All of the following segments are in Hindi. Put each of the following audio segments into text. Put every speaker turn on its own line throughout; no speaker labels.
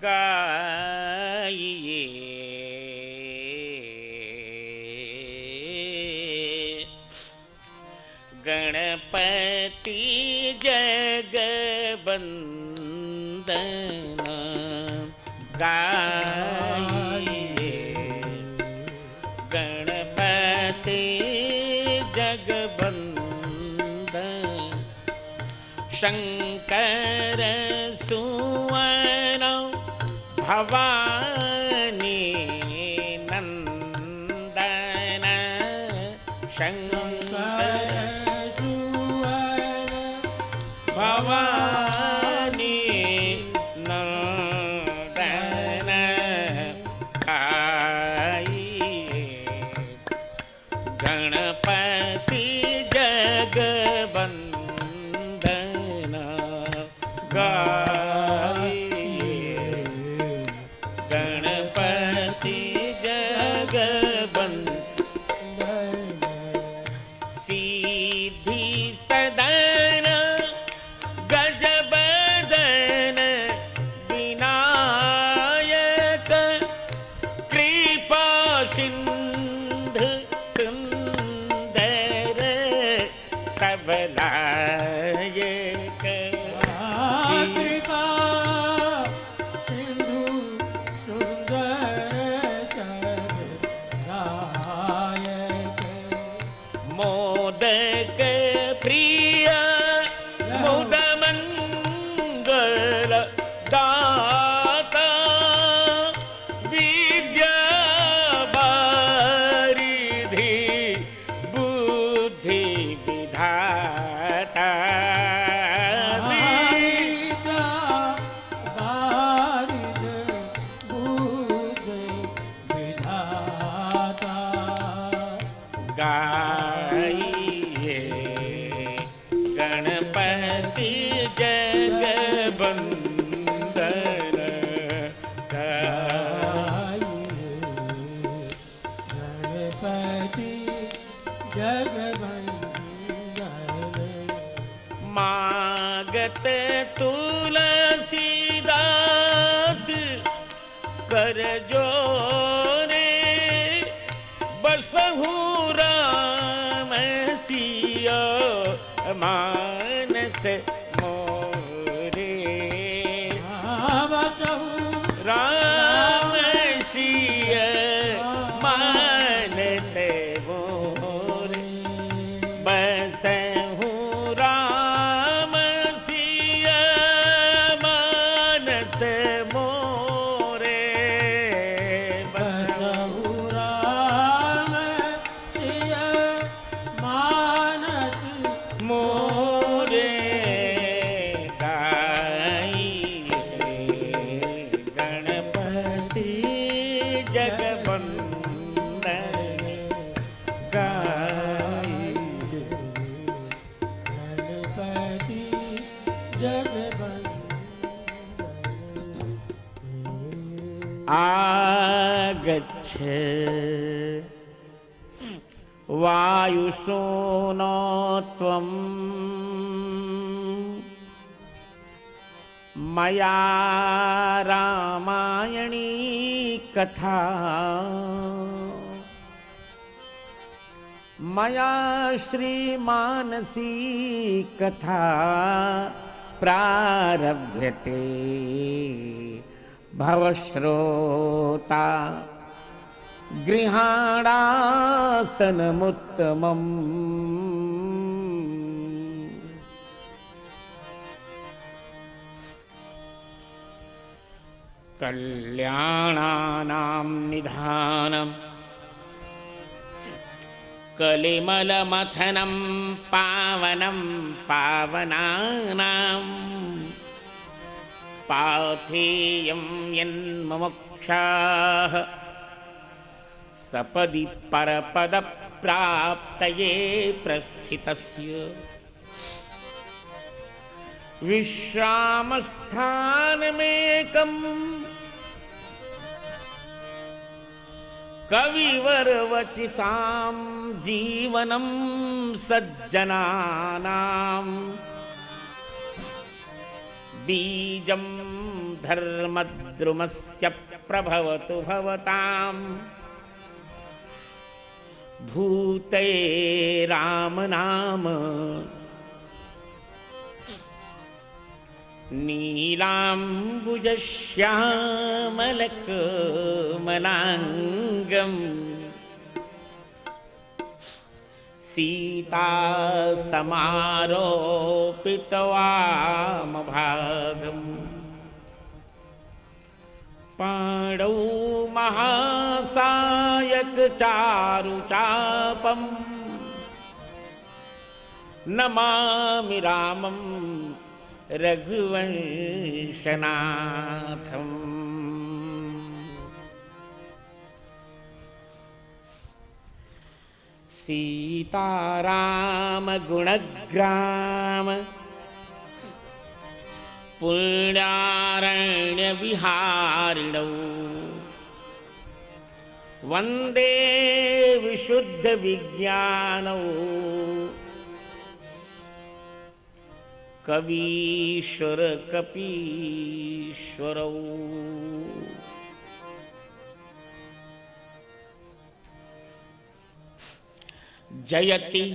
गाइए। गणपति जगवंदना गाइए। गणपति जगवंदन शंकर सुवन भवानी नंदन शंकर सुवन भवानी नंदन गाइए। गणपति जगवंदन गाइए। गणपति जगवंदन सीधी सदन गजबदन विनायक कृपा सिंधु सुंदर सबलायक
कृपा सिंधु सुंदर सबलायक
मोदक प्रिय मुद मंगल दाता विद्या वारिधि बुद्धि विधाता
विद्या वारिध बुद्धि विधाता
गाइए। गणपति जगवंदन
गाइए। गणपति जगवंदन
मागत तुलसीदास कर जोरे बसहु राम सिया मानस मोरे। राम सिया मानस मोरे बसहु राम सिया मानस मोरे
बसहु राम सिया मानस
मोरे गाइए। गणपति जगवंदन गाइए।
गणपति जगवंदन
आगच्छ वायुसूनो त्वं मया रामायणी कथा मया श्रीमानसी कथा प्रारभ्यते भवश्रोता गृहाणासनमुत्तमम् कल्याणानां निधानं कलिमलमथनं पावनं पावनानां पाथेयं यन्मुमुक्षाः सपदि परपदप्राप्तये प्रस्थितस्य विश्रामस्थानमेकम् कविवरवचिसां जीवनं सज्जनानां बीजं धर्मद्रुमस्य प्रभवतु भवताम् भूते राम नाम नीलाम्बुजश्यामलकमलाङ्गम् सीता समारोपितवामभागम् पाणौ महासायक चारुचापम् नमामि रामं रघुवंशनाथम्। सीताराम गुणग्राम पुण्यारण्य विहारिणौ वंदे विशुद्ध विज्ञानौ कवीश्वर कपीश्वरौ। जयति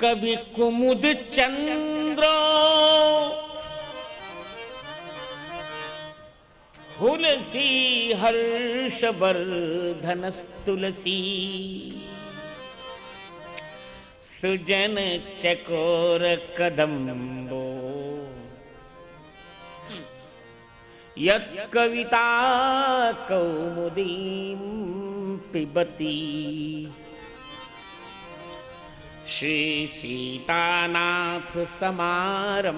कवि कुमुद चंद्रो हुलसी हर्षवर्धनस्तुलसी सुजन चकोर कदम्बो यत् कविता कौमुदीं पिबती श्री सीतानाथ समारंभाम्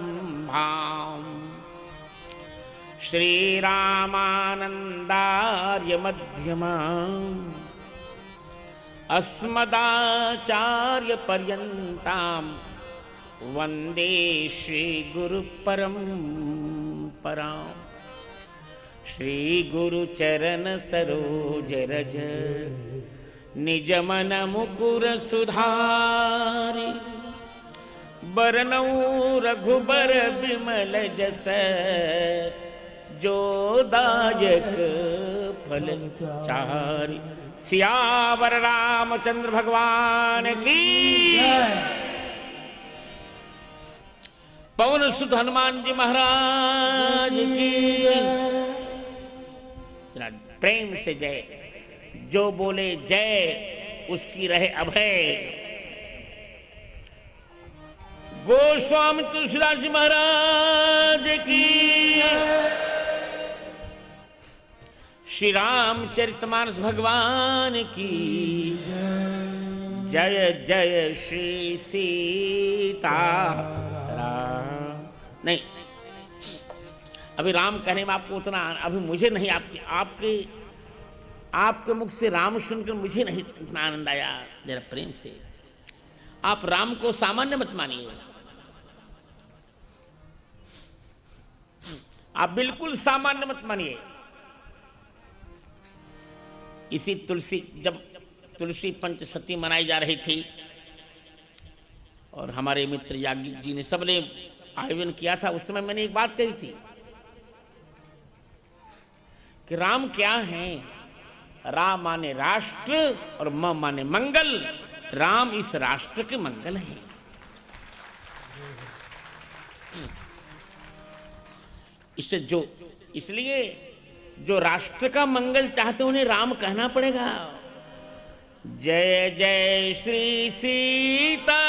श्रीरामानन्दार्य मध्यमाम् अस्मदाचार्य पर्यन्ताम् वन्दे श्रीगुरुपरम्पराम्। श्रीगुरुचरण सरोज रज निज मन मुकुर सुधारि बरनौ रघुबर बिमल जस जो दायक फल चारि। सियावर रामचंद्र भगवान की पवन सुत हनुमान जी महाराज की प्रेम से जय। जो बोले जय उसकी रहे अभय। गोस्वामी तुलसीदास जी महाराज की श्री रामचरितमानस भगवान की जय जय श्री सीता राम। नहीं, अभी राम कहने में आपको उतना अभी मुझे नहीं, आपके मुख से राम सुनकर मुझे नहीं इतना आनंद आया। जरा प्रेम से आप राम को सामान्य मत मानिए, आप बिल्कुल सामान्य मत मानिए। इसी जब तुलसी पंचसती मनाई जा रही थी और हमारे मित्र याज्ञिक जी ने सबने आयोजन किया था, उस समय मैंने एक बात कही थी कि राम क्या है। राम माने राष्ट्र और म माने मंगल। राम इस राष्ट्र के मंगल हैं। इसलिए जो राष्ट्र का मंगल चाहते उन्हें राम कहना पड़ेगा। जय जय श्री सीता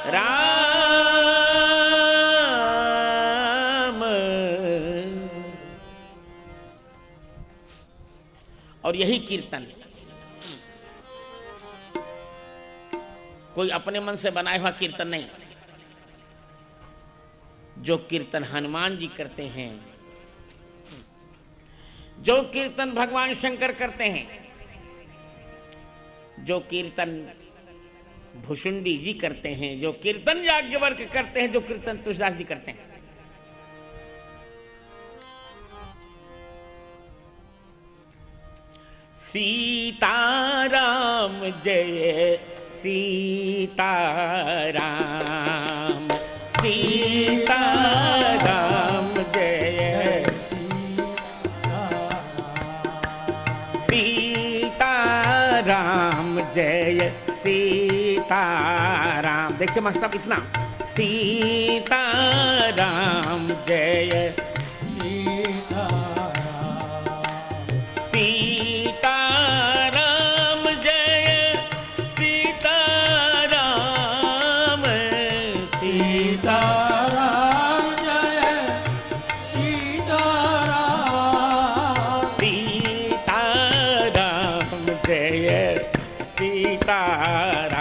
राम। और यही कीर्तन कोई अपने मन से बनाया हुआ कीर्तन नहीं। जो कीर्तन हनुमान जी करते हैं, जो कीर्तन भगवान शंकर करते हैं, जो कीर्तन भुषुंडी जी करते हैं, जो कीर्तन याज्ञवल्क्य करते हैं, जो कीर्तन तुलसीदास जी करते हैं, सीताराम जय सीताराम, सीताराम जय सीताराम। देखिए मास्टर साहब इतना, सीताराम जय सीताराम जय सीताराम
सीताराम जय सीताराम
सीताराम जय सीताराम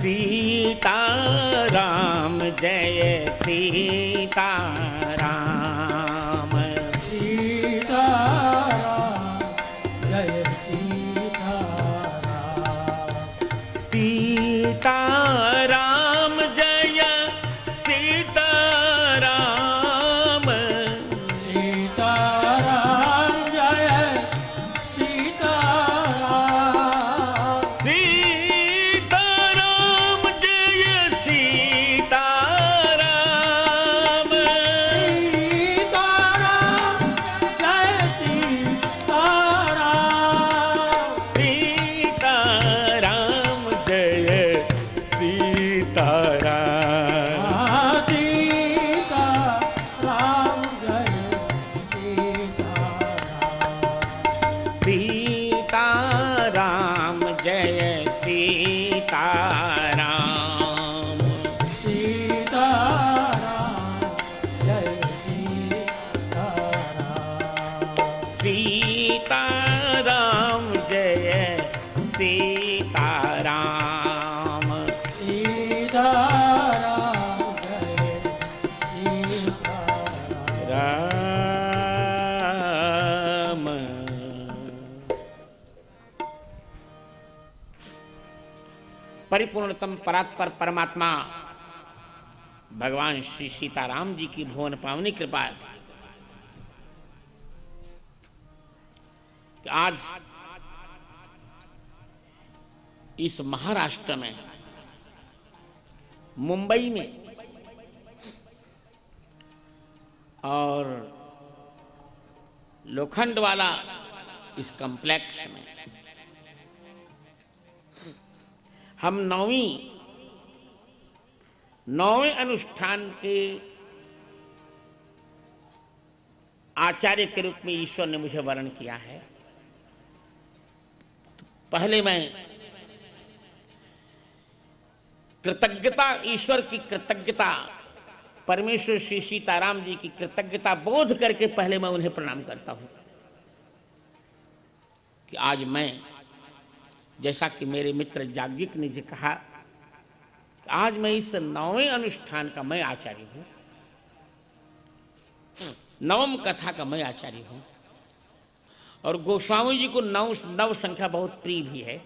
सीताराम जय सीताराम
सीताराम जय सीताराम
सीताराम जय सीताराम
सीताराम जय सीताराम
सीताराम जय सीताराम
सीताराम जय सीताराम सीताराम जय सीताराम राम। परिपूर्णतम परात्पर परमात्मा भगवान श्री सीताराम जी की भुवन पावनी कृपा है कि आज इस महाराष्ट्र में मुंबई में और लोखंडवाला इस कॉम्प्लेक्स में हम नौवें अनुष्ठान के आचार्य के रूप में ईश्वर ने मुझे वर्ण किया है। पहले मैं कृतज्ञता, ईश्वर की कृतज्ञता, परमेश्वर श्री सीताराम जी की कृतज्ञता बोध करके पहले मैं उन्हें प्रणाम करता हूं कि आज मैं, जैसा कि मेरे मित्र याज्ञिक ने जी कहा, आज मैं इस नौवें अनुष्ठान का मैं आचार्य हूं, नवम कथा का मैं आचार्य हूं। और गोस्वामी जी को नव संख्या बहुत प्रिय भी है।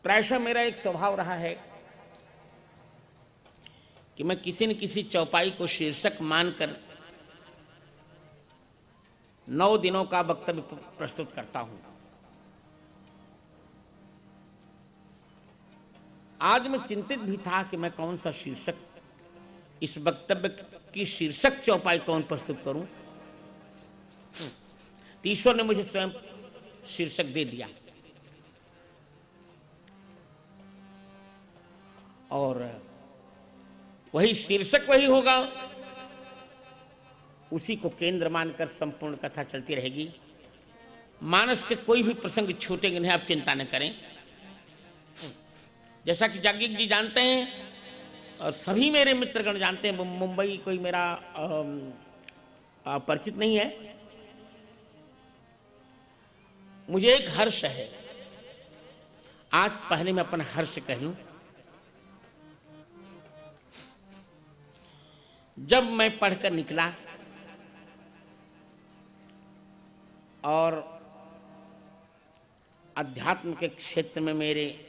प्रायशः मेरा एक स्वभाव रहा है कि मैं किसी न किसी चौपाई को शीर्षक मानकर 9 दिनों का वक्तव्य प्रस्तुत करता हूं। आज मैं चिंतित भी था कि मैं कौन सा शीर्षक, इस वक्तव्य की शीर्षक चौपाई कौन प्रस्तुत करूं। तो ईश्वर ने मुझे स्वयं शीर्षक दे दिया और वही शीर्षक वही होगा, उसी को केंद्र मानकर संपूर्ण कथा चलती रहेगी। मानस के कोई भी प्रसंग छूटेंगे नहीं, आप चिंता न करें। जैसा कि याज्ञिक जी जानते हैं और सभी मेरे मित्रगण जानते हैं, मुंबई कोई मेरा परिचित नहीं है। मुझे एक हर्ष है, आज पहले मैं अपना हर्ष कह लूं। जब मैं पढ़कर निकला और अध्यात्म के क्षेत्र में मेरे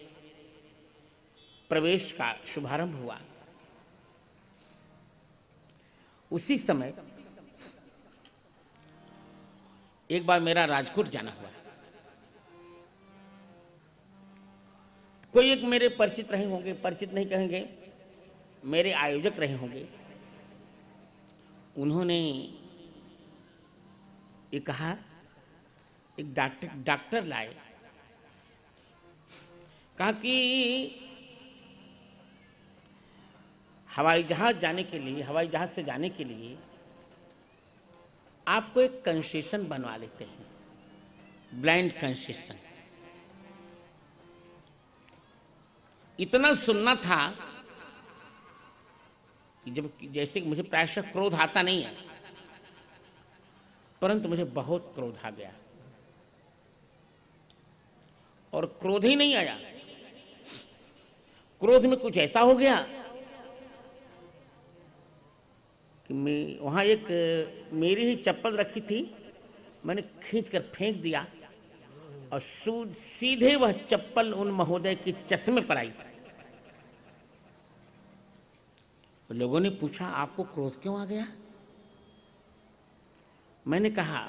प्रवेश का शुभारंभ हुआ, उसी समय एक बार मेरा राजकोट जाना हुआ। कोई एक मेरे परिचित रहे होंगे, परिचित नहीं कहेंगे, मेरे आयोजक रहे होंगे। उन्होंने ये कहा, एक डॉक्टर लाए, कहा कि हवाई जहाज से जाने के लिए आपको एक कंसेशन बनवा लेते हैं, ब्लाइंड कंसेशन। इतना सुनना था कि जैसे मुझे प्रायशः क्रोध आता नहीं है, परंतु मुझे बहुत क्रोध आ गया। और क्रोध ही नहीं आया, क्रोध में कुछ ऐसा हो गया कि मैं वहां एक मेरी ही चप्पल रखी थी, मैंने खींचकर फेंक दिया और सीधे वह चप्पल उन महोदय के चश्मे पर आई। लोगों ने पूछा, आपको क्रोध क्यों आ गया? मैंने कहा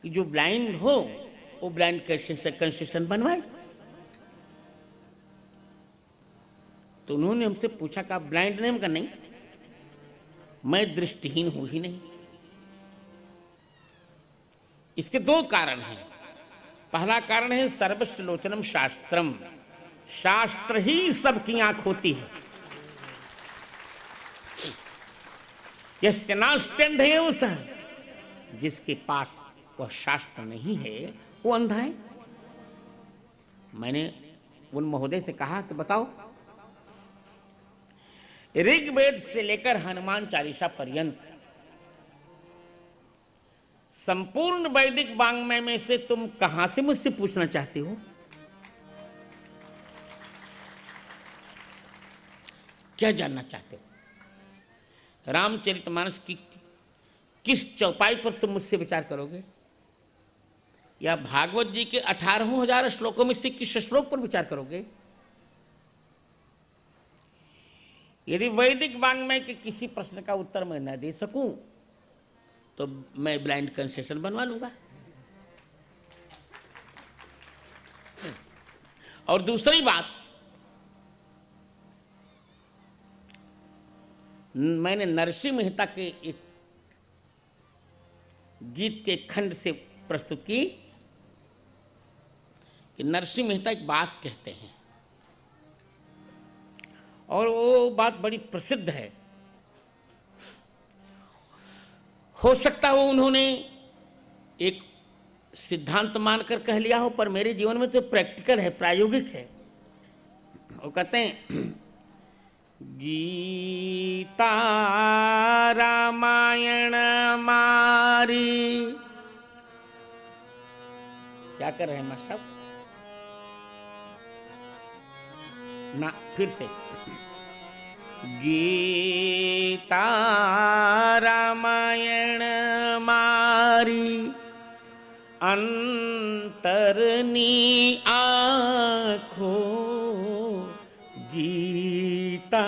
कि जो ब्लाइंड हो वो ब्लाइंड कंसेशन बनवाए। तो उन्होंने हमसे पूछा कि आप ब्लाइंड नेम का? नहीं, मैं दृष्टिहीन हूं ही नहीं। इसके दो कारण हैं। पहला कारण है सर्वश्लोचनम शास्त्रम, शास्त्र ही सबकी आंख होती है। यस्य नास्त्यंधेव सः, जिसके पास वह शास्त्र नहीं है वो अंधा है। मैंने उन महोदय से कहा कि बताओ, ऋग्वेद से लेकर हनुमान चालीसा पर्यंत संपूर्ण वैदिक वांग्मय में से तुम कहां से मुझसे पूछना चाहते हो? क्या जानना चाहते हो? रामचरितमानस की किस चौपाई पर तुम मुझसे विचार करोगे, या भागवत जी के 18,000 श्लोकों में से किस श्लोक पर विचार करोगे? यदि वैदिक वांग्मय के किसी प्रश्न का उत्तर मैं न दे सकूं तो मैं ब्लाइंड कंसेशन बनवा लूंगा। और दूसरी बात, मैंने नरसिंह मेहता के एक गीत के खंड से प्रस्तुत की कि नरसिंह मेहता एक बात कहते हैं और वो बात बड़ी प्रसिद्ध है। हो सकता हो उन्होंने एक सिद्धांत मानकर कह लिया हो, पर मेरे जीवन में तो प्रैक्टिकल है, प्रायोगिक है। वो कहते हैं, गीता रामायण मारी। क्या कर रहे हैं मास्टर? ना, फिर से। गीता रामायण मारी, अंतरनी आँखों। गीता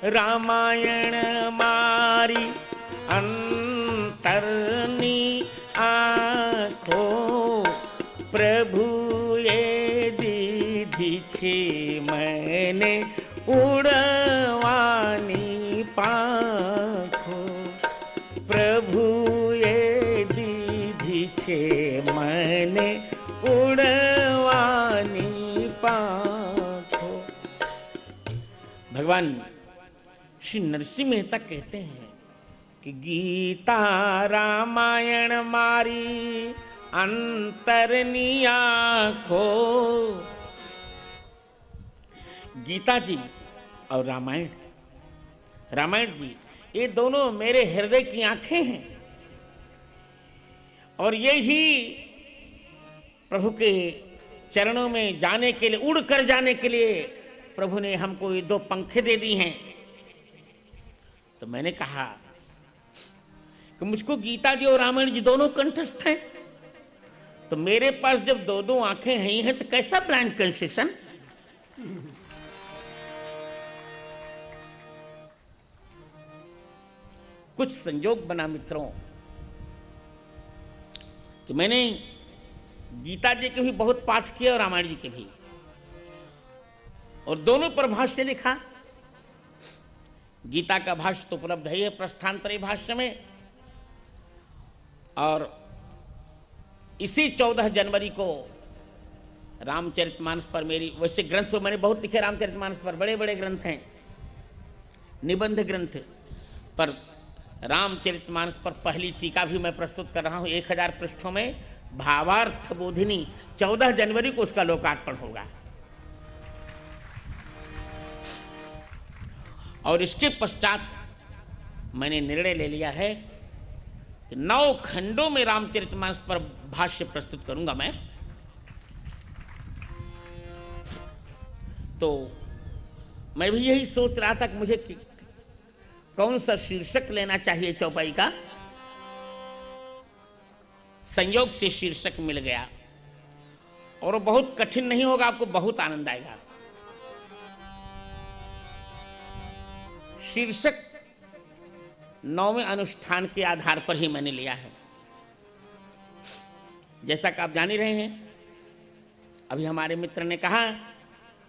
रामायण मारी, अंतरनी आँखों। प्रभु ये दीधी छे मैंने उड़वानी पाखों। प्रभु ये दीधी छे मैंने उड़वानी पाखों। भगवान श्री नरसिंह मेहता कहते हैं कि गीता रामायण मारी, अंतरनी आँखों। गीता जी और रामायण जी, ये दोनों मेरे हृदय की आंखें हैं। और ये ही प्रभु के चरणों में जाने के लिए, उड़कर जाने के लिए प्रभु ने हमको ये दो पंखे दे दी हैं। तो मैंने कहा कि मुझको गीता जी और रामायण जी दोनों कंठस्थ हैं, तो मेरे पास जब दो दो आंखें ही हैं तो कैसा ब्लाइंड कंसेशन? कुछ संजोग बना मित्रों कि मैंने गीता जी के भी बहुत पाठ किए और रामायण जी के भी, और दोनों पर भाष्य लिखा। गीता का भाष्य तो उपलब्ध है प्रस्थानत्रयी भाष्य में। और इसी 14 जनवरी को रामचरितमानस पर मेरी, वैसे ग्रंथ तो मैंने बहुत लिखे रामचरितमानस पर, बड़े बड़े ग्रंथ हैं, निबंध ग्रंथ, पर रामचरितमानस पर पहली टीका भी मैं प्रस्तुत कर रहा हूँ 1000 पृष्ठों में, भावार्थ बोधिनी। 14 जनवरी को उसका लोकार्पण होगा। और इसके पश्चात मैंने निर्णय ले लिया है कि 9 खंडों में रामचरितमानस पर भाष्य प्रस्तुत करूंगा मैं। तो मैं भी यही सोच रहा था कि मुझे कौन सा शीर्षक लेना चाहिए चौपाई का। संयोग से शीर्षक मिल गया और वो बहुत कठिन नहीं होगा, आपको बहुत आनंद आएगा। शीर्षक 9वें अनुष्ठान के आधार पर ही मैंने लिया है। जैसा कि आप जान ही रहे हैं, अभी हमारे मित्र ने कहा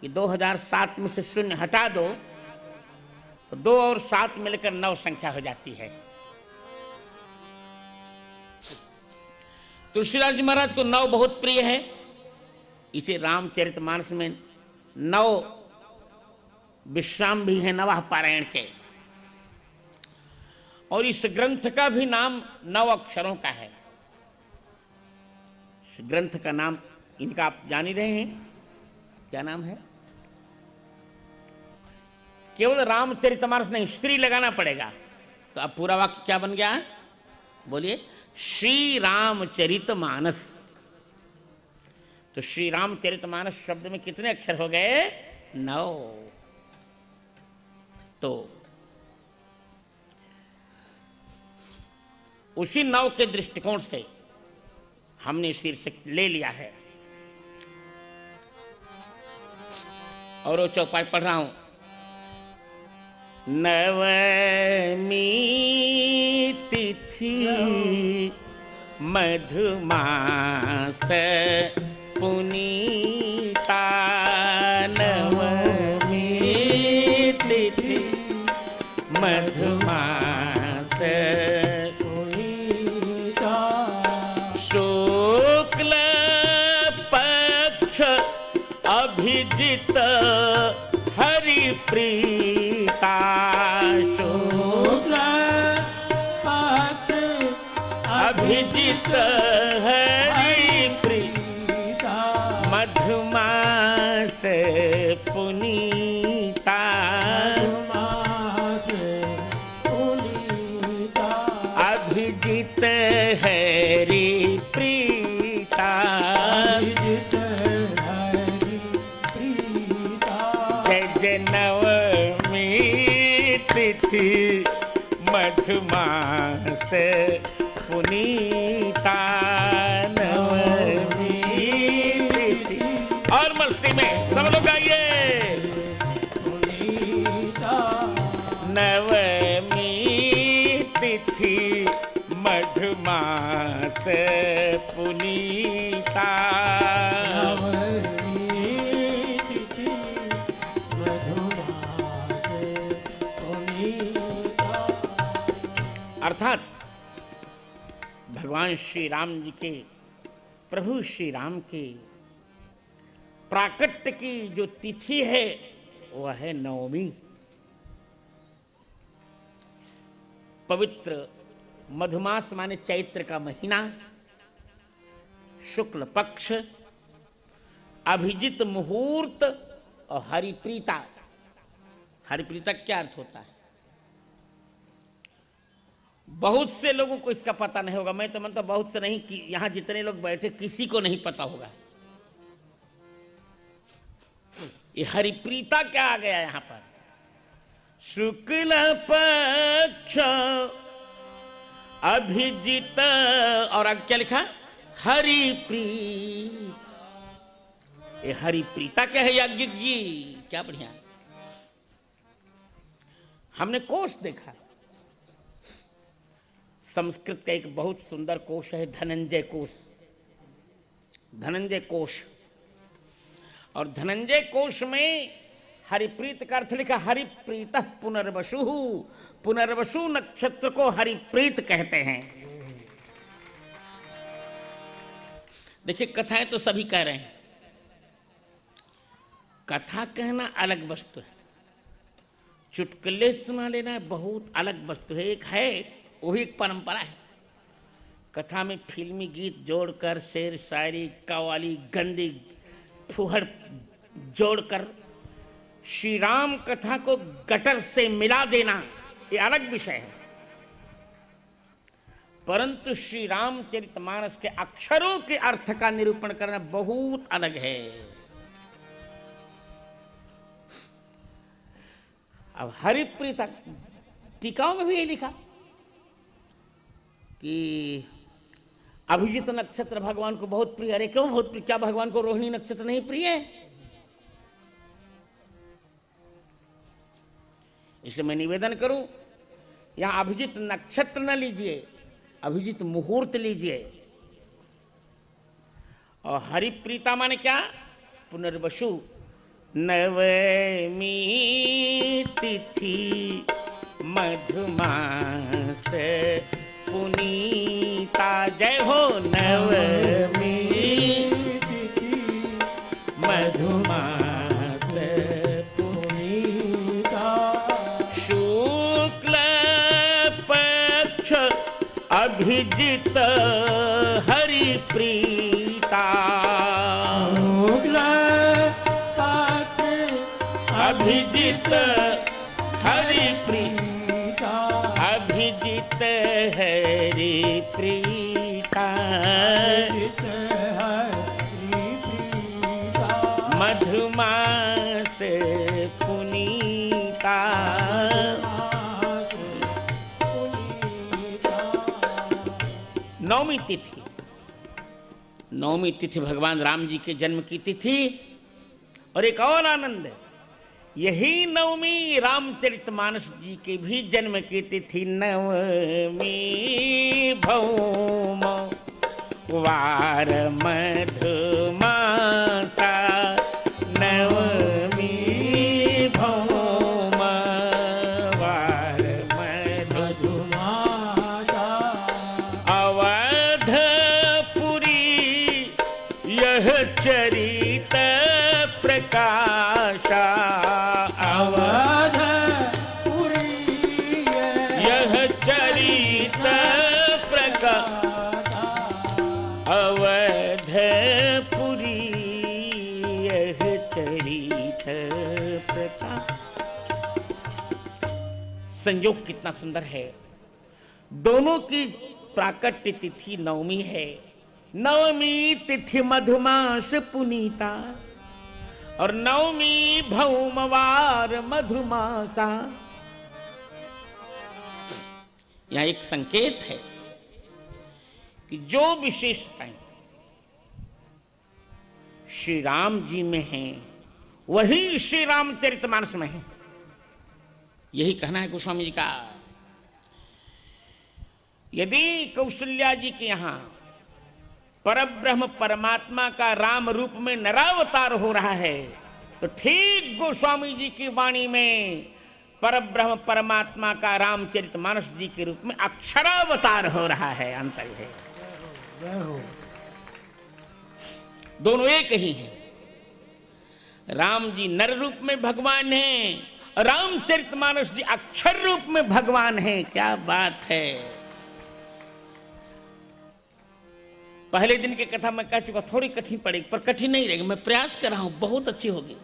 कि 2007 में से शून्य हटा दो तो 2 और 7 मिलकर 9 संख्या हो जाती है। तुलसीदास जी महाराज को 9 बहुत प्रिय है। इसे रामचरितमानस में 9 विश्राम भी है, नवः पारायण के। और इस ग्रंथ का भी नाम 9 अक्षरों का है। इस ग्रंथ का नाम इनका आप जान ही रहे हैं, क्या नाम है? केवल रामचरितमानस नहीं, श्री लगाना पड़ेगा। तो अब पूरा वाक्य क्या बन गया? बोलिए, श्री रामचरितमानस। तो श्री रामचरितमानस शब्द में कितने अक्षर हो गए? 9। तो उसी 9 के दृष्टिकोण से हमने शीर्षक ले लिया है। और वो चौपाई पढ़ रहा हूं। नवमी तिथि मधुमास पुनीता, नवमी तिथि मधुमास पुनीता, शुक्ल पक्ष अभिजित हरि प्रीता, शुक्ल पक्ष अभिजित हरि प्रीता, मधुमास पुनीता, मधुमास पुनीता, अभिजित हरि प्रीता, अभिजित हरि प्रीता, जय नवमी तिथि मधुमास पुनीता, नवमी तिथि। और मस्ती में सब लोग आइए। पुनीता, नवमी तिथि मधुमास पुनीता, नवमी तिथि मधुमास पुनीता। अर्थात भगवान श्री राम जी के, प्रभु श्री राम के प्राकट्य की जो तिथि है वह है नवमी। पवित्र मधुमास माने चैत्र का महीना, शुक्ल पक्ष, अभिजित मुहूर्त और हरिप्रीता। हरिप्रीता क्या अर्थ होता है? बहुत से लोगों को इसका पता नहीं होगा। मैं तो मानता बहुत से नहीं, कि यहां जितने लोग बैठे किसी को नहीं पता होगा ये हरिप्रीता क्या आ गया यहां पर। शुक्ल पक्ष अभिजित, और आगे क्या लिखा? हरिप्रीत। ये हरिप्रीता क्या है याज्ञिक जी? क्या बढ़िया। हमने कोश देखा, संस्कृत का एक बहुत सुंदर कोश है धनंजय कोश, धनंजय कोश। और धनंजय कोश में हरिप्रीत का अर्थ लिखा हरिप्रीत पुनर्वसु। पुनर्वसु नक्षत्र को हरिप्रीत कहते हैं। देखिए कथाएं तो सभी कह रहे हैं, कथा कहना अलग वस्तु है, चुटकुले सुना लेना बहुत अलग वस्तु है। एक है वही एक परंपरा है। कथा में फिल्मी गीत जोड़कर, शेर शायरी, कव्वाली, गंदी फुहड़ जोड़कर श्री राम कथा को गटर से मिला देना ये अलग विषय है। परंतु श्री रामचरितमानस के अक्षरों के अर्थ का निरूपण करना बहुत अलग है। अब हरिप्रीत टीकाओं में भी ये लिखा कि अभिजीत नक्षत्र भगवान को बहुत प्रिय। अरे क्यों बहुत प्रिय? क्या भगवान को रोहिणी नक्षत्र नहीं प्रिय है? इसलिए मैं निवेदन करूं, यहां अभिजीत नक्षत्र न लीजिए, अभिजीत मुहूर्त लीजिए। और हरिप्रीता माने क्या? पुनर्वसु। नवमी तिथि मधुमास पुनीता। जय हो। नवमी तिथि मधुमास पुनीता। शुक्ल पक्ष अभिजित हरिप्रीता। अभिजित हरिप्रीता। अभिजित हरिप्रीता। मधुमास पुनीता। नवमी तिथि, नवमी तिथि भगवान राम जी के जन्म की तिथि। और एक और आनंद है, यही नवमी रामचरितमानस जी के भी जन्म की तिथि। नवमी भौम वार मधुमासा। नवमी भौम वार मधुमासा। अवधपुरी यह चरित प्रकाशा। अवधपुरी यह चरित प्रकाश। संयोग कितना सुंदर है। दोनों की प्राकट्य तिथि नवमी है। नवमी तिथि मधुमास पुनीता और नवमी भौमवार मधुमासा। यहां एक संकेत है कि जो विशेषताएं श्री राम जी में हैं वही श्री रामचरितमानस में है। यही कहना है गोस्वामी जी का। यदि कौशल्या जी के यहां परब्रह्म परमात्मा का राम रूप में नरावतार हो रहा है, तो ठीक गोस्वामी जी की वाणी में परब्रह्म परमात्मा का रामचरितमानस जी के रूप में अक्षरावतार हो रहा है। अंतर है, दोनों एक ही हैं। राम जी नर रूप में भगवान हैं, रामचरितमानस जी अक्षर रूप में भगवान हैं। क्या बात है। पहले दिन की कथा मैं कह चुका, थोड़ी कठिन पड़ेगी पर कठिन नहीं रहेगी। मैं प्रयास कर रहा हूं, बहुत अच्छी होगी।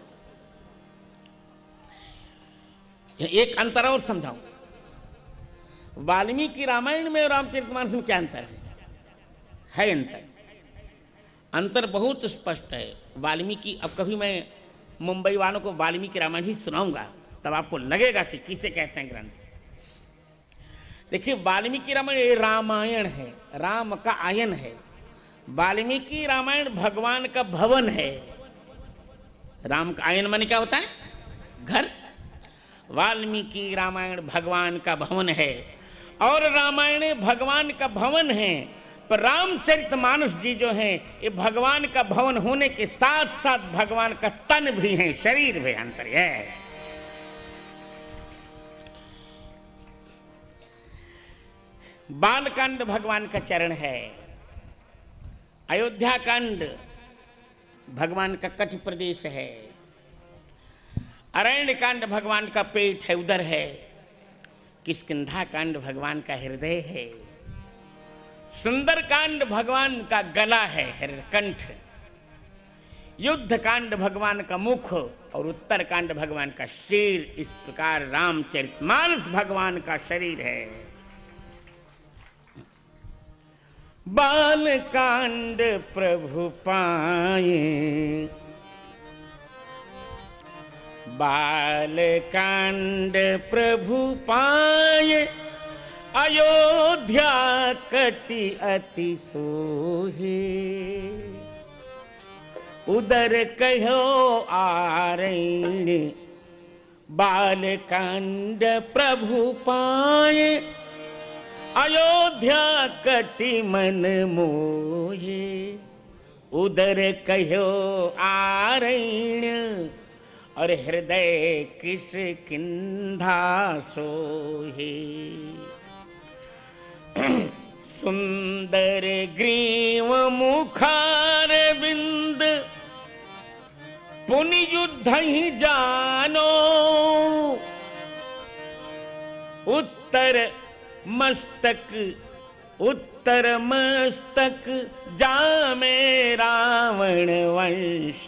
एक अंतर और समझाऊं, वाल्मीकि रामायण में और रामचरितमानस में क्या अंतर है अंतर। अंतर बहुत स्पष्ट है। वाल्मीकि, अब कभी मैं मुंबई वालों को वाल्मीकि रामायण ही सुनाऊंगा, तब आपको लगेगा कि किसे कहते हैं ग्रंथ। देखिए, वाल्मीकि रामायण रामायण है, राम का आयन है। वाल्मीकि रामायण भगवान का भवन है। राम का आयन माने क्या होता है? घर। वाल्मीकि रामायण भगवान का भवन है। और रामायण भगवान का भवन है, पर रामचरितमानस जी जो हैं ये भगवान का भवन होने के साथ साथ भगवान का तन भी है, शरीर भी अंतर है। बालकांड भगवान का चरण है, अयोध्या कांड भगवान का कटि प्रदेश है, अरण्य कांड भगवान का पेट है, उदर है, किष्किंधा कांड भगवान का हृदय है, सुंदर कांड भगवान का गला है, कंठ, युद्ध कांड भगवान का मुख और उत्तर कांड भगवान का सिर। इस प्रकार रामचरितमानस भगवान का शरीर है। बालकांड प्रभु पाए, बालकांड प्रभु पाए, अयोध्या कटि अति सोहे, उदर कहो आरण्य, बालकांड प्रभु पाए, अयोध्या कटि मन मोहे, उदर कहो आरण्य, और हृदय किष्किंधा सोहे। सुंदर ग्रीव मुखार बिंद, पुनि युद्ध ही जानो, उत्तर मस्तक जामे रावण वंश,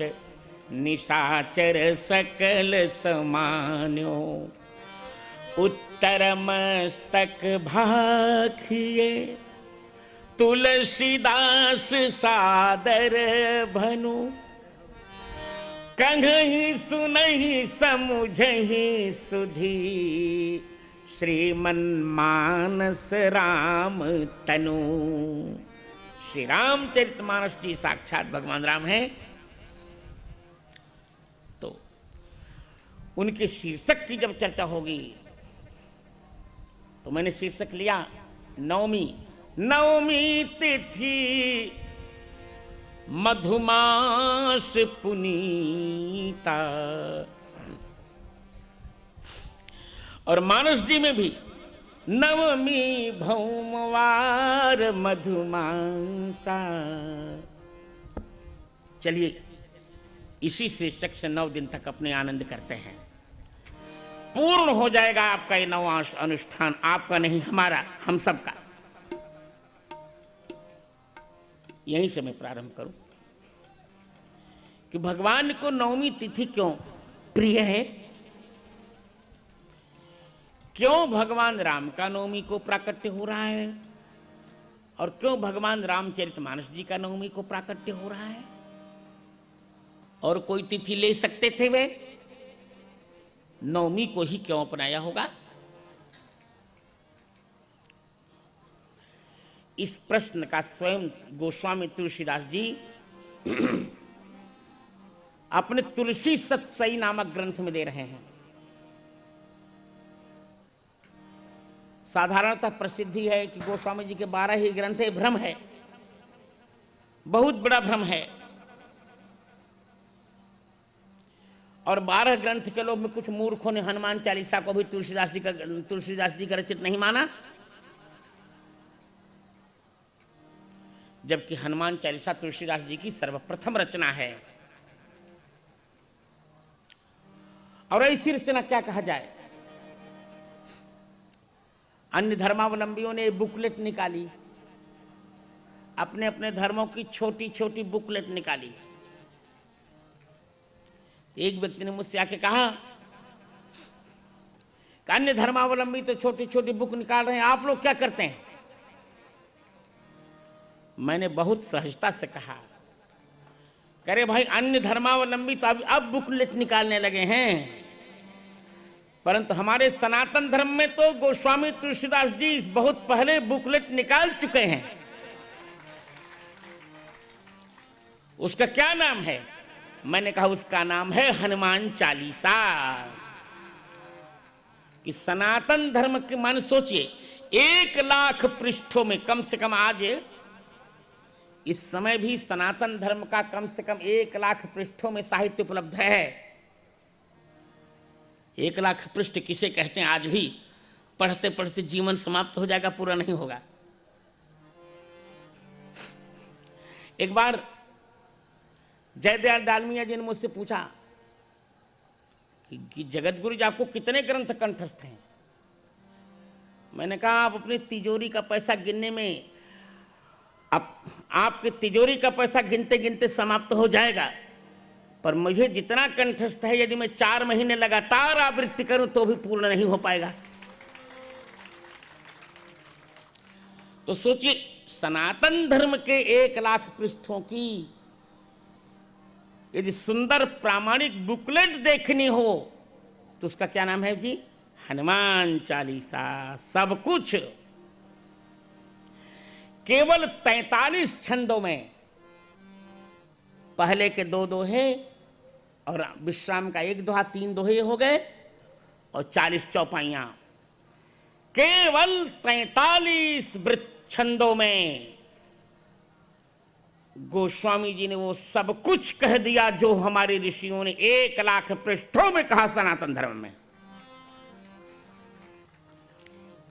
निशाचर सकल समान्यो, उत्तर मस्तक भाखिए, तुलसीदास सादर भनु, कन्हहि सुनहि समुझहि सुधी, श्रीमन मानस राम तनु। श्री रामचरितमानस जी साक्षात भगवान राम हैं। तो उनके शीर्षक की जब चर्चा होगी तो मैंने शीर्षक लिया नवमी। नवमी तिथि मधुमास पुनीता, और मानस जी में भी नवमी भौमवार मधुमासा। चलिए इसी शीर्षक से 9 दिन तक अपने आनंद करते हैं। पूर्ण हो जाएगा आपका ये 9वां अनुष्ठान, आपका नहीं हमारा, हम सबका। यहीं से मैं प्रारंभ करूं कि भगवान को नवमी तिथि क्यों प्रिय है, क्यों भगवान राम का नवमी को प्राकट्य हो रहा है, और क्यों भगवान रामचरितमानस जी का नवमी को प्राकट्य हो रहा है। और कोई तिथि ले सकते थे वे, नवमी को ही क्यों अपनाया होगा। इस प्रश्न का स्वयं गोस्वामी तुलसीदास जी अपने तुलसी सतसई नामक ग्रंथ में दे रहे हैं। साधारणतः प्रसिद्धि है कि गोस्वामी जी के 12 ही ग्रंथ है, भ्रम है, बहुत बड़ा भ्रम है। और 12 ग्रंथ के लोग में कुछ मूर्खों ने हनुमान चालीसा को भी तुलसीदास जी का रचित नहीं माना, जबकि हनुमान चालीसा तुलसीदास जी की सर्वप्रथम रचना है। और ऐसी रचना क्या कहा जाए। अन्य धर्मावलंबियों ने बुकलेट निकाली, अपने अपने धर्मों की छोटी छोटी बुकलेट निकाली। एक व्यक्ति ने मुझसे आके कहा कि अन्य धर्मावलंबी तो छोटी छोटी बुक निकाल रहे हैं, आप लोग क्या करते हैं। मैंने बहुत सहजता से कहा, करे भाई अन्य धर्मावलंबी तो अब बुकलेट निकालने लगे हैं, परंतु हमारे सनातन धर्म में तो गोस्वामी तुलसीदास जी बहुत पहले बुकलेट निकाल चुके हैं। उसका क्या नाम है। मैंने कहा उसका नाम है हनुमान चालीसा। कि सनातन धर्म के मान सोचिए 1 लाख पृष्ठों में कम से कम आज इस समय भी सनातन धर्म का कम से कम 1,00,000 पृष्ठों में साहित्य उपलब्ध है। 1,00,000 पृष्ठ किसे कहते हैं? आज भी पढ़ते पढ़ते जीवन समाप्त हो जाएगा, पूरा नहीं होगा। एक बार जयदयाल डालमिया जी ने मुझसे पूछा कि जगत गुरु जी आपको कितने ग्रंथ कंठस्थ हैं? मैंने कहा आप अपनी तिजोरी का पैसा गिनने में, आपके तिजोरी का पैसा गिनते गिनते समाप्त हो जाएगा, पर मुझे जितना कंठस्थ है यदि मैं 4 महीने लगातार आवृत्ति करूं तो भी पूर्ण नहीं हो पाएगा। तो सोचिए, सनातन धर्म के 1,00,000 पृष्ठों की यदि सुंदर प्रामाणिक बुकलेट देखनी हो तो उसका क्या नाम है जी? हनुमान चालीसा। सब कुछ केवल 43 छंदों में, पहले के 2 दोहे और विश्राम का 1 दोहा, 3 दोहे हो गए, और 40 चौपाइयां। केवल 43 छंदों में गोस्वामी जी ने वो सब कुछ कह दिया जो हमारे ऋषियों ने 1,00,000 पृष्ठों में कहा सनातन धर्म में।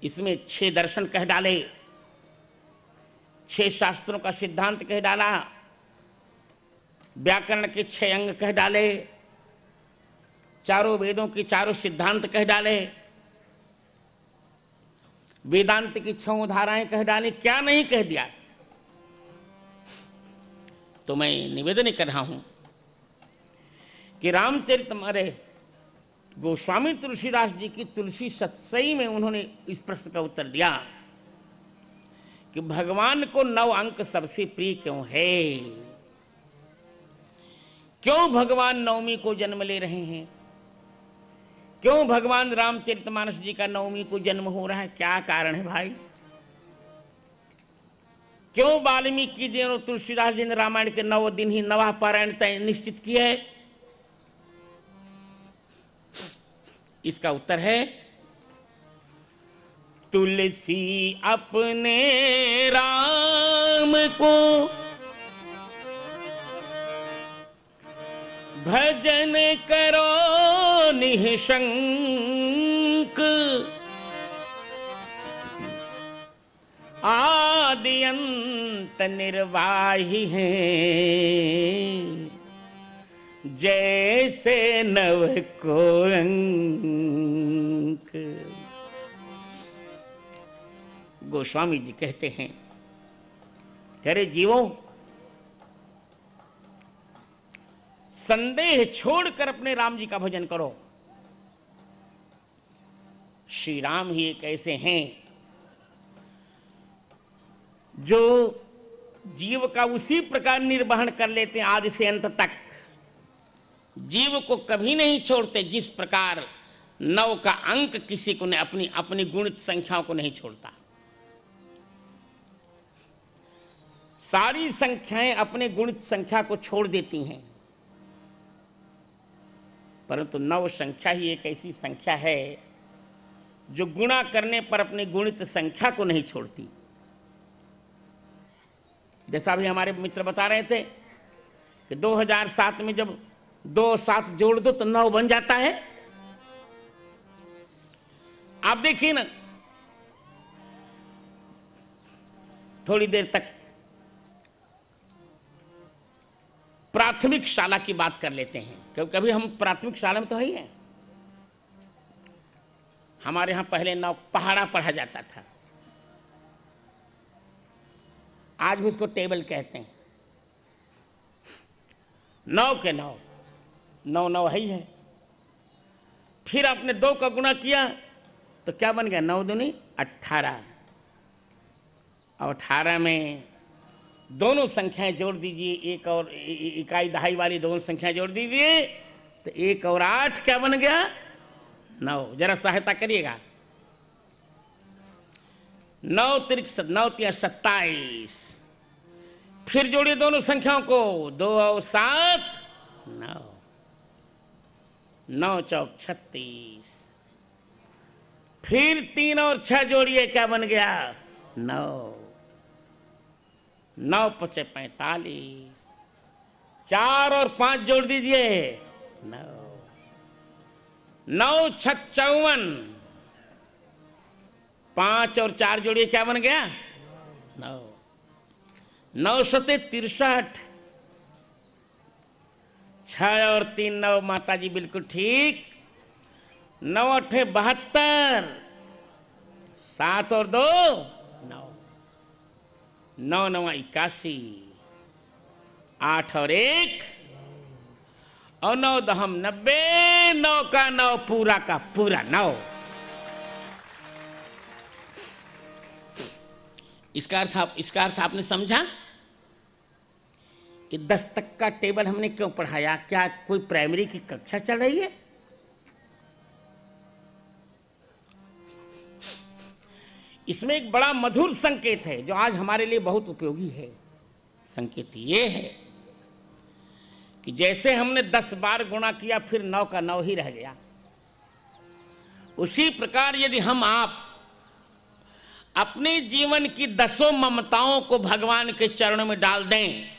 इसमें 6 दर्शन कह डाले, 6 शास्त्रों का सिद्धांत कह डाला, व्याकरण के 6 अंग कह डाले, चारों वेदों के चारों सिद्धांत कह डाले, वेदांत की 6 धाराएं कह डाली। क्या नहीं कह दिया? तो मैं निवेदन कर रहा हूं कि रामचरितमानस गोस्वामी तुलसीदास जी की तुलसी सतसई में उन्होंने इस प्रश्न का उत्तर दिया कि भगवान को 9 अंक सबसे प्रिय क्यों है? क्यों भगवान नवमी को जन्म ले रहे हैं? क्यों भगवान रामचरितमानस जी का नवमी को जन्म हो रहा है? क्या कारण है भाई? क्यों वाल्मीकि जी और तुलसीदास जी ने रामायण के 9 दिन ही नवा पारायण तय निश्चित किया है? इसका उत्तर है, तुलसी अपने राम को भजन करो निःशंक, आदि अंत निर्वाही हैं, जैसे नव को अंक। गोस्वामी जी कहते हैं, अरे जीवों, संदेह छोड़कर अपने राम जी का भजन करो। श्री राम ही एक ऐसे हैं जो जीव का उसी प्रकार निर्वहन कर लेते हैं आदि से अंत तक। जीव को कभी नहीं छोड़ते जिस प्रकार 9 का अंक किसी को अपनी अपनी गुणित संख्याओं को नहीं छोड़ता। सारी संख्याएं अपने गुणित संख्या को छोड़ देती हैं, परंतु 9 संख्या ही एक ऐसी संख्या है जो गुणा करने पर अपनी गुणित संख्या को नहीं छोड़ती। जैसा भी हमारे मित्र बता रहे थे कि 2007 में जब 2 7 जोड़ दो तो 9 बन जाता है। आप देखिए ना, थोड़ी देर तक प्राथमिक शाला की बात कर लेते हैं, क्योंकि अभी हम प्राथमिक शाला में तो है ही हैं। हमारे यहाँ पहले 9 पहाड़ा पढ़ा जाता था, आज भी उसको टेबल कहते हैं। 9 के 9 9 9 है ही है। फिर आपने 2 का गुणा किया तो क्या बन गया? 9 दूनी 18, और 18 में दोनों संख्याएं जोड़ दीजिए, एक और इकाई दहाई वाली दोनों संख्याएं जोड़ दीजिए तो 1 और 8 क्या बन गया? 9। जरा सहायता करिएगा। 9 त्रिक 9 तिया 27। फिर जोड़िए दोनों संख्याओं को, 2 और 7 9, 9 चौक 36। फिर 3 और 6 जोड़िए, क्या बन गया? 9। 9 पचे 45, 4 और 5 जोड़ दीजिए 9, 9 छक 54, 5 और 4 जोड़िए क्या बन गया 9, 9 सते 63, 6 और 3 9, माता जी बिल्कुल ठीक, 9 8 72, 7 और 2 9, 9 9 81, 8 और 1 और 9 दहम 90, 9 का 9 पूरा का पूरा 9। इसका अर्थ आपने समझा कि 10 तक का टेबल हमने क्यों पढ़ाया? क्या कोई प्राइमरी की कक्षा चल रही है? इसमें एक बड़ा मधुर संकेत है जो आज हमारे लिए बहुत उपयोगी है। संकेत ये है कि जैसे हमने 10 बार गुणा किया फिर 9 का 9 ही रह गया, उसी प्रकार यदि हम आप अपने जीवन की 10 ममताओं को भगवान के चरणों में डाल दें,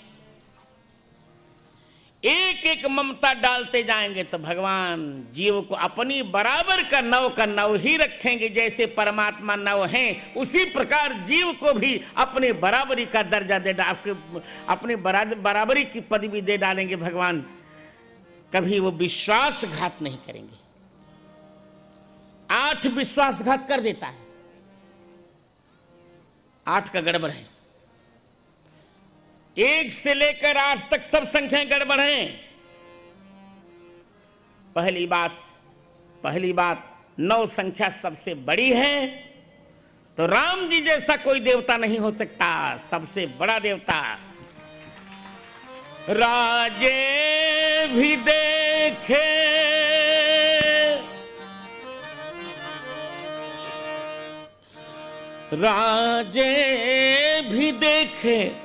एक एक ममता डालते जाएंगे तो भगवान जीव को अपनी बराबर का 9 का 9 ही रखेंगे। जैसे परमात्मा 9 हैं, उसी प्रकार जीव को भी अपने बराबरी का दर्जा दे अपने बराबरी की पदवी दे डालेंगे भगवान। कभी वो विश्वासघात नहीं करेंगे। 8 विश्वासघात कर देता है, 8 का गड़बड़ है। 1 से लेकर 8 तक सब संख्याएं गड़बड़ हैं। पहली बात 9 संख्या सबसे बड़ी है, तो राम जी जैसा कोई देवता नहीं हो सकता, सबसे बड़ा देवता। राजे भी देखे राजे भी देखे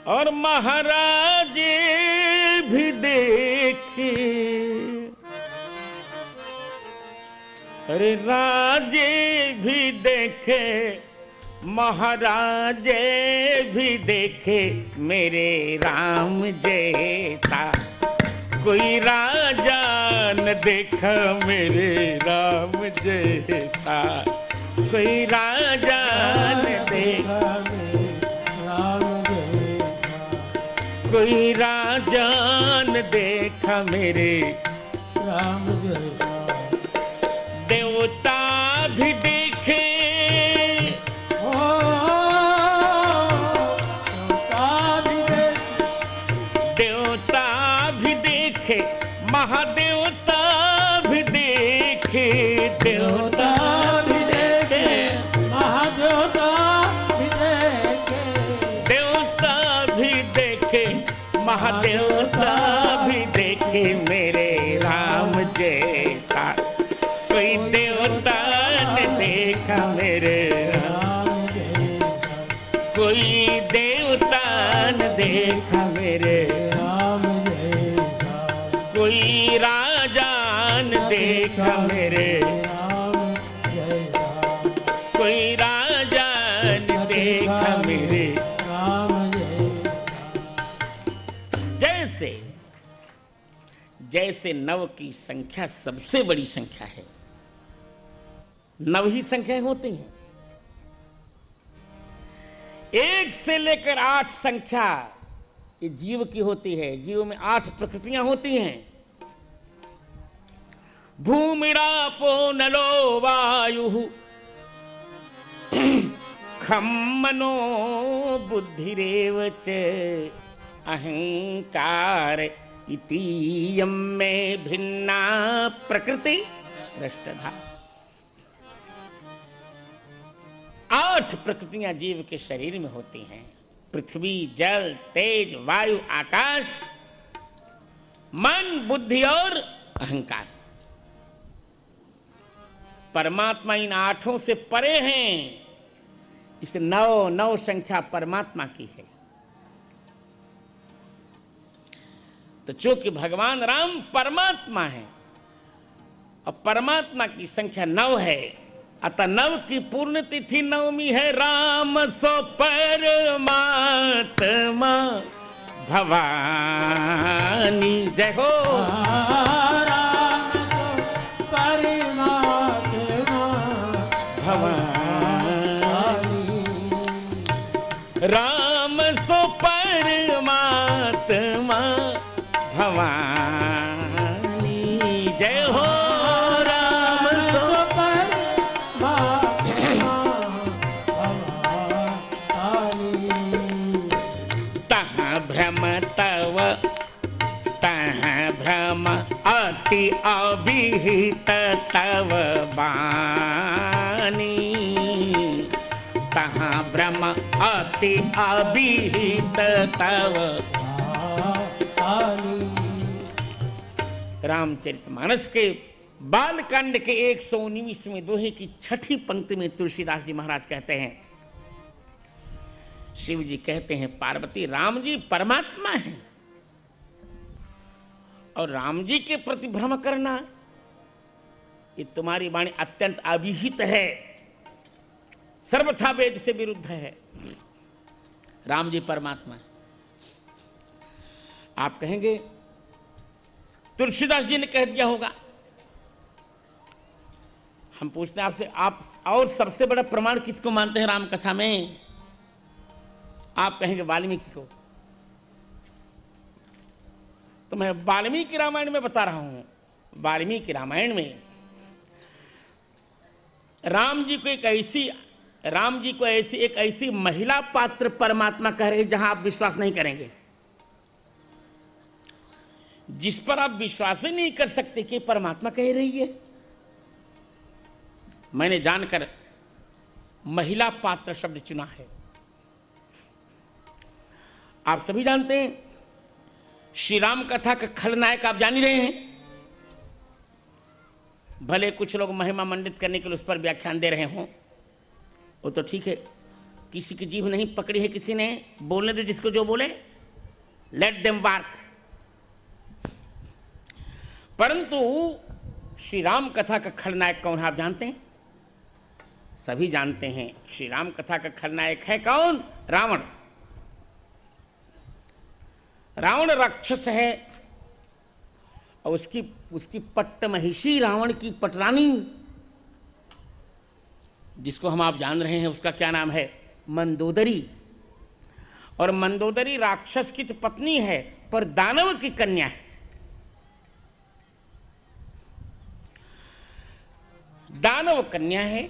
और महाराजे भी देखे। अरे राजे भी देखे महाराजे भी देखे, मेरे राम जैसा कोई राजा न देखा, मेरे राम जैसा कोई राजा न देखा, कोई राजा न देखा, मेरे राम जैसा। देवता भी देखे देवता भी देखे महादेवता भी देखे, देवता भी देखे महादेवता भी देखे, देवता भी देखे महादेवता भी देखे, मेरे राम जैसा कोई देवता ने देखा, मेरे राम जैसा कोई देवता ने देखा, मेरे राम जैसा कोई राजा ने देखा, मेरे राम जैसा कोई राजा ने देखा, मेरे राम जैसा। जैसे 9 की संख्या सबसे बड़ी संख्या है, 9 ही संख्याएं होती हैं। 1 से लेकर 8 संख्या ये जीव की होती है। जीव में 8 प्रकृतियां होती हैं। भूमिरापो नलो वायु खम मनो बुद्धिरेव च अहंकार इतीयं में भिन्ना प्रकृति रष्टधा। 8 प्रकृतियां जीव के शरीर में होती हैं। पृथ्वी, जल, तेज, वायु, आकाश, मन, बुद्धि और अहंकार। परमात्मा इन 8 से परे हैं। इस 9 संख्या परमात्मा की है। तो चूंकि भगवान राम परमात्मा है और परमात्मा की संख्या 9 है, अतः नव की पूर्ण तिथि नवमी है, राम सो परमात्मा भवानी। जय हो।
राम को परमात्मा
भवानी, राम सो परमात्मा भवानी। जय हो। राम सो
परमात्मा भवानी।
तह भ्रम तव तह भ्रम अति अभिहित तव बानी। तह भ्रम अति अभिहित तव
बानी।
रामचरितमानस के बालकांड के 119वें दोहे की छठी पंक्ति में तुलसीदास जी महाराज कहते हैं, शिव जी कहते हैं पार्वती राम जी परमात्मा हैं और राम जी के प्रति भ्रम करना ये तुम्हारी वाणी अत्यंत अभिहित है, सर्वथा वेद से विरुद्ध है। राम जी परमात्मा है। आप कहेंगे तुलसीदास जी ने कह दिया होगा। हम पूछते हैं आपसे, आप और सबसे बड़ा प्रमाण किसको मानते हैं राम कथा में? आप कहेंगे वाल्मीकि को। तो मैं वाल्मीकि रामायण में बता रहा हूं। वाल्मीकि रामायण में राम जी को एक ऐसी महिला पात्र परमात्मा कह रहे जहां आप विश्वास नहीं करेंगे, जिस पर आप विश्वास ही नहीं कर सकते कि परमात्मा कह रही है। मैंने जानकर महिला पात्र शब्द चुना है। आप सभी जानते हैं श्री राम कथा का खलनायक आप जान ही रहे हैं। भले कुछ लोग महिमा मंडित करने के लिए उस पर व्याख्यान दे रहे हों, वो तो ठीक है। किसी की जीभ नहीं पकड़ी है किसी ने, बोलने दे जिसको जो बोले, लेट देम वर्क। परंतु श्री राम कथा का खलनायक कौन है आप जानते हैं? सभी जानते हैं। श्री राम कथा का खलनायक है कौन? रावण। रावण राक्षस है और उसकी पट्टमहिषी रावण की पटरानी, जिसको हम आप जान रहे हैं, उसका क्या नाम है? मंदोदरी। और मंदोदरी राक्षस की तो पत्नी है पर दानव की कन्या है। दानव कन्या है,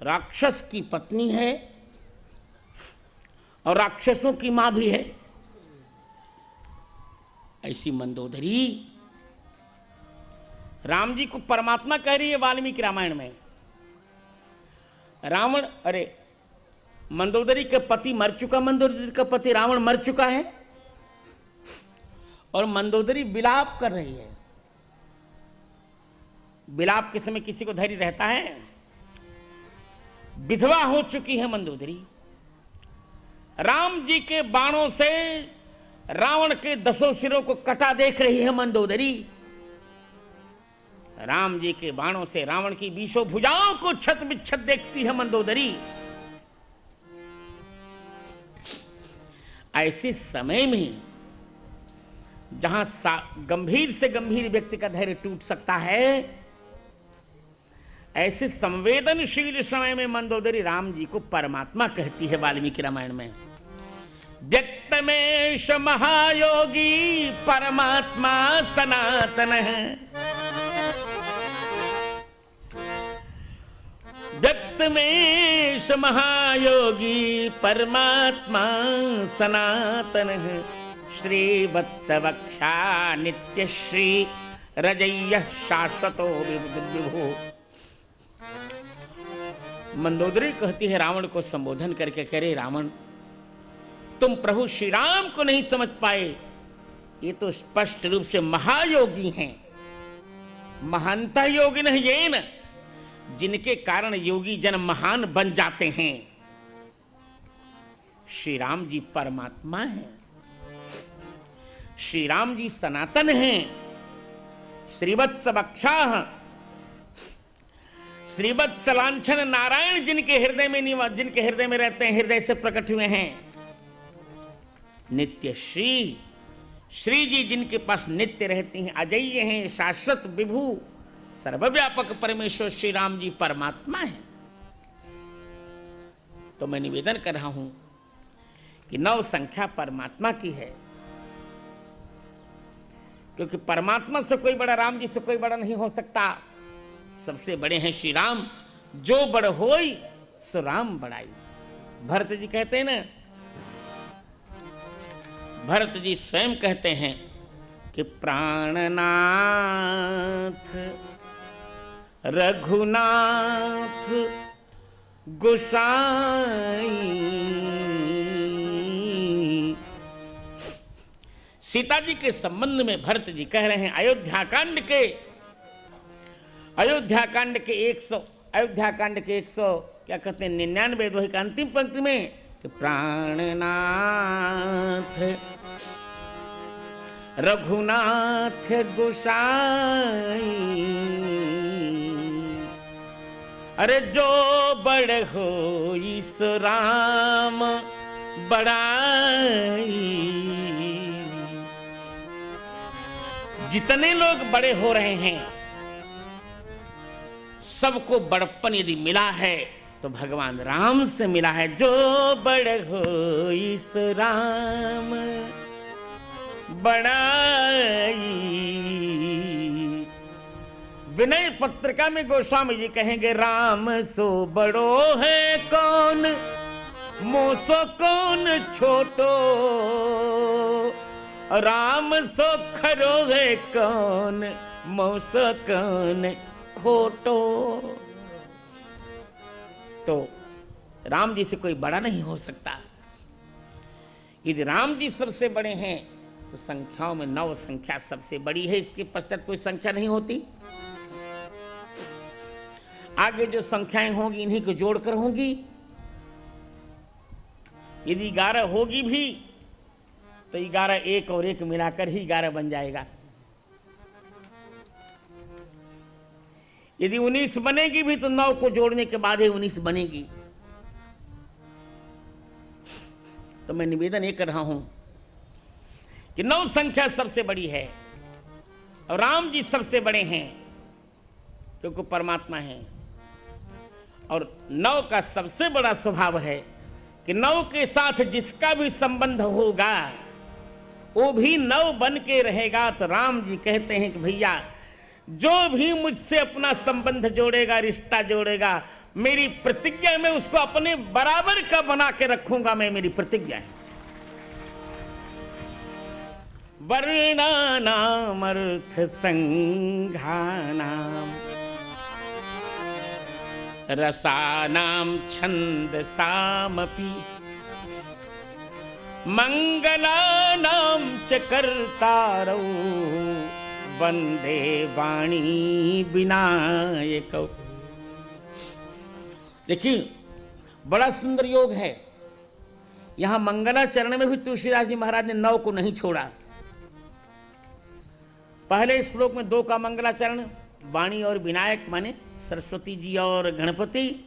राक्षस की पत्नी है और राक्षसों की मां भी है। ऐसी मंदोदरी राम जी को परमात्मा कह रही है वाल्मीकि रामायण में। रावण, अरे मंदोदरी का पति मर चुका, मंदोदरी का पति रावण मर चुका है और मंदोदरी विलाप कर रही है। विलाप के समय किसी को धैर्य रहता है? विधवा हो चुकी है मंदोदरी। राम जी के बाणों से रावण के 10 सिरों को कटा देख रही है मंदोदरी। राम जी के बाणों से रावण की 20 भुजाओं को छत बिच्छत देखती है मंदोदरी। ऐसे समय में जहां गंभीर से गंभीर व्यक्ति का धैर्य टूट सकता है, ऐसे संवेदनशील समय में मंदोदरी राम जी को परमात्मा कहती है वाल्मीकि रामायण में। व्यक्तमेश महायोगी परमात्मा सनातन है। व्यक्तमेश महायोगी परमात्मा सनातन है। श्री वत्सवक्षा नित्य श्री रजय्य शाश्वतो विभो। मंदोदरी कहती है रावण को संबोधन करके, कह रहे रावण तुम प्रभु श्री राम को नहीं समझ पाए, ये तो स्पष्ट रूप से महायोगी हैं। महानता योगिन येन, जिनके कारण योगी जन महान बन जाते हैं। श्री राम जी परमात्मा हैं, श्री राम जी सनातन हैं। श्रीवत्स वक्षाः श्रीवत्सलांछन नारायण जिनके हृदय में निवास, जिनके हृदय में रहते हैं, हृदय से प्रकट हुए हैं। नित्य श्री, श्री जी जिनके पास नित्य रहती हैं, अजय्य हैं, शाश्वत विभु सर्वव्यापक परमेश्वर श्री राम जी परमात्मा है। तो मैं निवेदन कर रहा हूं कि 9 संख्या परमात्मा की है, क्योंकि परमात्मा से कोई बड़ा, राम जी से कोई बड़ा नहीं हो सकता। सबसे बड़े हैं श्री राम। जो बड़ होई सो राम बड़ाई। भरत जी कहते हैं ना, भरत जी स्वयं कहते हैं कि प्राणनाथ रघुनाथ गोसाई। सीता जी के संबंध में भरत जी कह रहे हैं अयोध्या कांड के 100 क्या कहते हैं 99 दोहे का अंतिम पंक्ति में कि प्राणनाथ रघुनाथ गोसाई। अरे जो बड़ हो इस राम बड़ाई। जितने लोग बड़े हो रहे हैं, सबको बड़प्पन यदि मिला है तो भगवान राम से मिला है। जो बड़ हो इस राम बड़ाई। विनय पत्रिका में गोस्वामी जी कहेंगे, राम सो बड़ो है कौन, मोसो कौन छोटो। राम सो खरो है कौन, मोसो कौन खोटो। तो राम जी से कोई बड़ा नहीं हो सकता। यदि राम जी सबसे बड़े हैं तो संख्याओं में 9 संख्या सबसे बड़ी है, इसके पश्चात कोई संख्या नहीं होती। आगे जो संख्याएं होंगी इन्हीं को जोड़कर होंगी। यदि 11 होगी भी तो 11 1 और 1 मिलाकर ही 11 बन जाएगा। यदि 19 बनेगी भी तो 9 को जोड़ने के बाद ही 19 बनेगी। तो मैं निवेदन ये कर रहा हूं कि 9 संख्या सबसे बड़ी है और राम जी सबसे बड़े हैं क्योंकि परमात्मा है। और 9 का सबसे बड़ा स्वभाव है कि 9 के साथ जिसका भी संबंध होगा वो भी 9 बन के रहेगा। तो राम जी कहते हैं कि भैया जो भी मुझसे अपना संबंध जोड़ेगा, रिश्ता जोड़ेगा, मेरी प्रतिज्ञा में उसको अपने बराबर का बना के रखूंगा। मैं, मेरी प्रतिज्ञा है। वर्णानाम अर्थ संघानाम रसानाम छंदसामपि मंगलानाम च कर्तारौ वंदे वाणी विनायक। देखिए बड़ा सुंदर योग है। यहां मंगलाचरण में भी तुलसीदास जी महाराज ने 9 को नहीं छोड़ा। पहले श्लोक में 2 का मंगलाचरण, वाणी और विनायक माने सरस्वती जी और गणपति।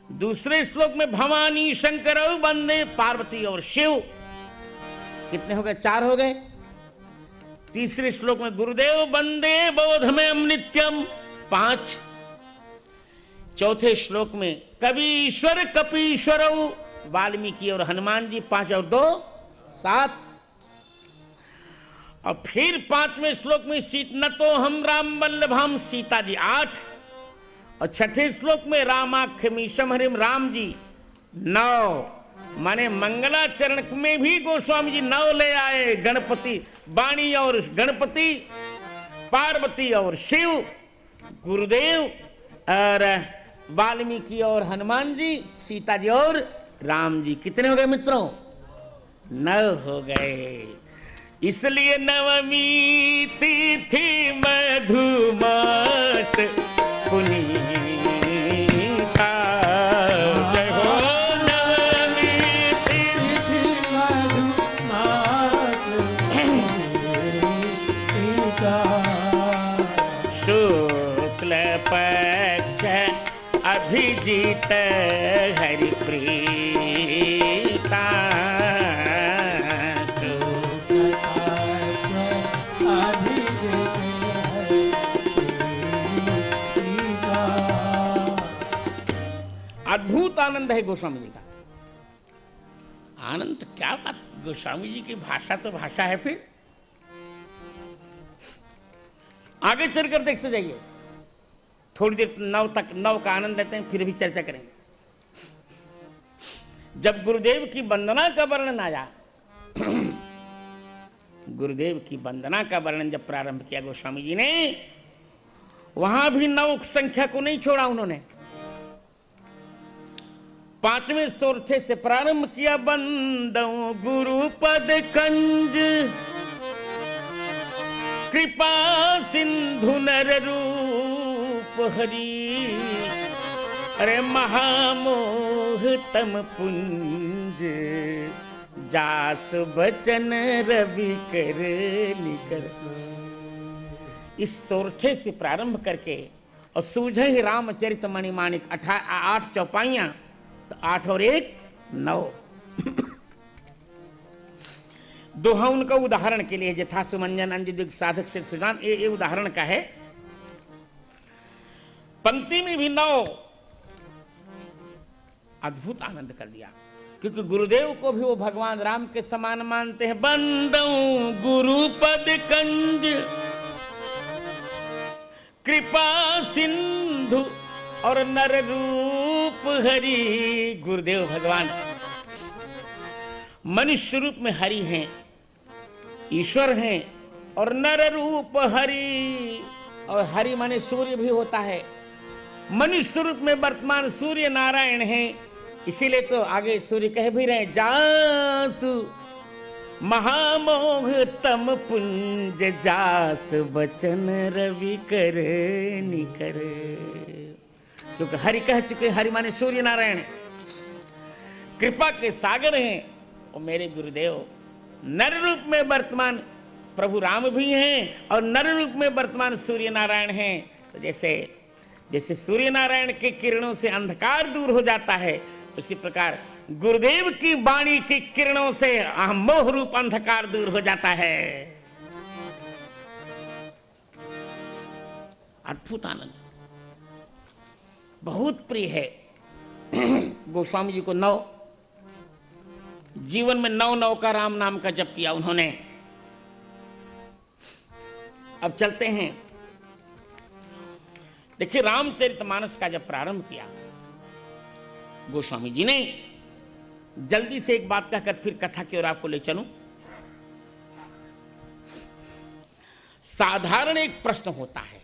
दूसरे श्लोक में भवानी शंकर वंदे पार्वती और शिव। कितने हो गए? 4 हो गए। तीसरे श्लोक में गुरुदेव वंदे बोधमयम् नित्यम 5। चौथे श्लोक में कवीश्वर कपीश्वर वाल्मीकि और हनुमान जी 5 और 2 7। और फिर 5वें श्लोक में न तो हम राम वल्लभम सीता जी 8। और 6ठे श्लोक में रामाख्यमीशम हरिम राम जी 9। माने मंगलाचरण में भी गोस्वामी जी 9 ले आए। गणपति, वाणी और गणपति, पार्वती और शिव, गुरुदेव और वाल्मीकि और हनुमान जी, सीता जी और राम जी। कितने हो गए मित्रों? 9 हो गए। इसलिए नवमी तिथि मधुमास पुनीता। जय हो नवमी तिथि
मधुमास पुनीता।
शुक्ल अभिजीत हरि प्रीता अद्भुत आनंद है गोस्वामी जी का। आनंद क्या बात, गोस्वामी जी की भाषा तो भाषा है। फिर आगे चलकर देखते जाइए, थोड़ी देर नव तक नव का आनंद लेते हैं, फिर भी चर्चा करेंगे। जब गुरुदेव की वंदना का वर्णन आया, गुरुदेव की वंदना का वर्णन जब प्रारंभ किया गोस्वामी जी ने, वहां भी नव संख्या को नहीं छोड़ा उन्होंने। 5वें सोरठे से प्रारंभ किया। बंदौ गुरुपद कंज कृपा सिंधु नर रूप हरि, अरे महामोह तम पुंज जास बचन रवि कर निकर। इस सोरठे से प्रारंभ करके और सूझे ही रामचरित मणिमाणिक 8 चौपाइयां, तो 8 और 1 9। दोहा उनका उदाहरण के लिए यथा सुमंजन अंजदिग साधक से सुजान, ये उदाहरण का है। पंक्ति में भी 9 अद्भुत आनंद कर दिया, क्योंकि गुरुदेव को भी वो भगवान राम के समान मानते हैं। बंदौ गुरुपद कंज कृपा सिंधु और नर रूप हरि। गुरुदेव भगवान मनुष्य रूप में हरि हैं, ईश्वर हैं, और नर रूप हरि, और हरि माने सूर्य भी होता है। मनुष्य रूप में वर्तमान सूर्य नारायण हैं, इसीलिए तो आगे सूर्य कह भी रहे, जासु महामोह तम पुंज जास बचन रवि कर निकर। क्योंकि हरि कह चुके, हरि माने सूर्य नारायण, कृपा के सागर हैं। और मेरे गुरुदेव नर रूप में वर्तमान प्रभु राम भी हैं, और नर रूप में वर्तमान सूर्य नारायण हैं। तो जैसे सूर्य नारायण के किरणों से अंधकार दूर हो जाता है, उसी प्रकार गुरुदेव की वाणी की किरणों से मोह रूप अंधकार दूर हो जाता है। अद्भुत आनंद, बहुत प्रिय है गोस्वामी जी को। 9 जीवन में 9 का राम नाम का जप किया उन्होंने। अब चलते हैं, देखिए रामचरितमानस का जब प्रारंभ किया गोस्वामी जी ने, जल्दी से एक बात कहकर फिर कथा की ओर आपको ले चलूं। साधारण एक प्रश्न होता है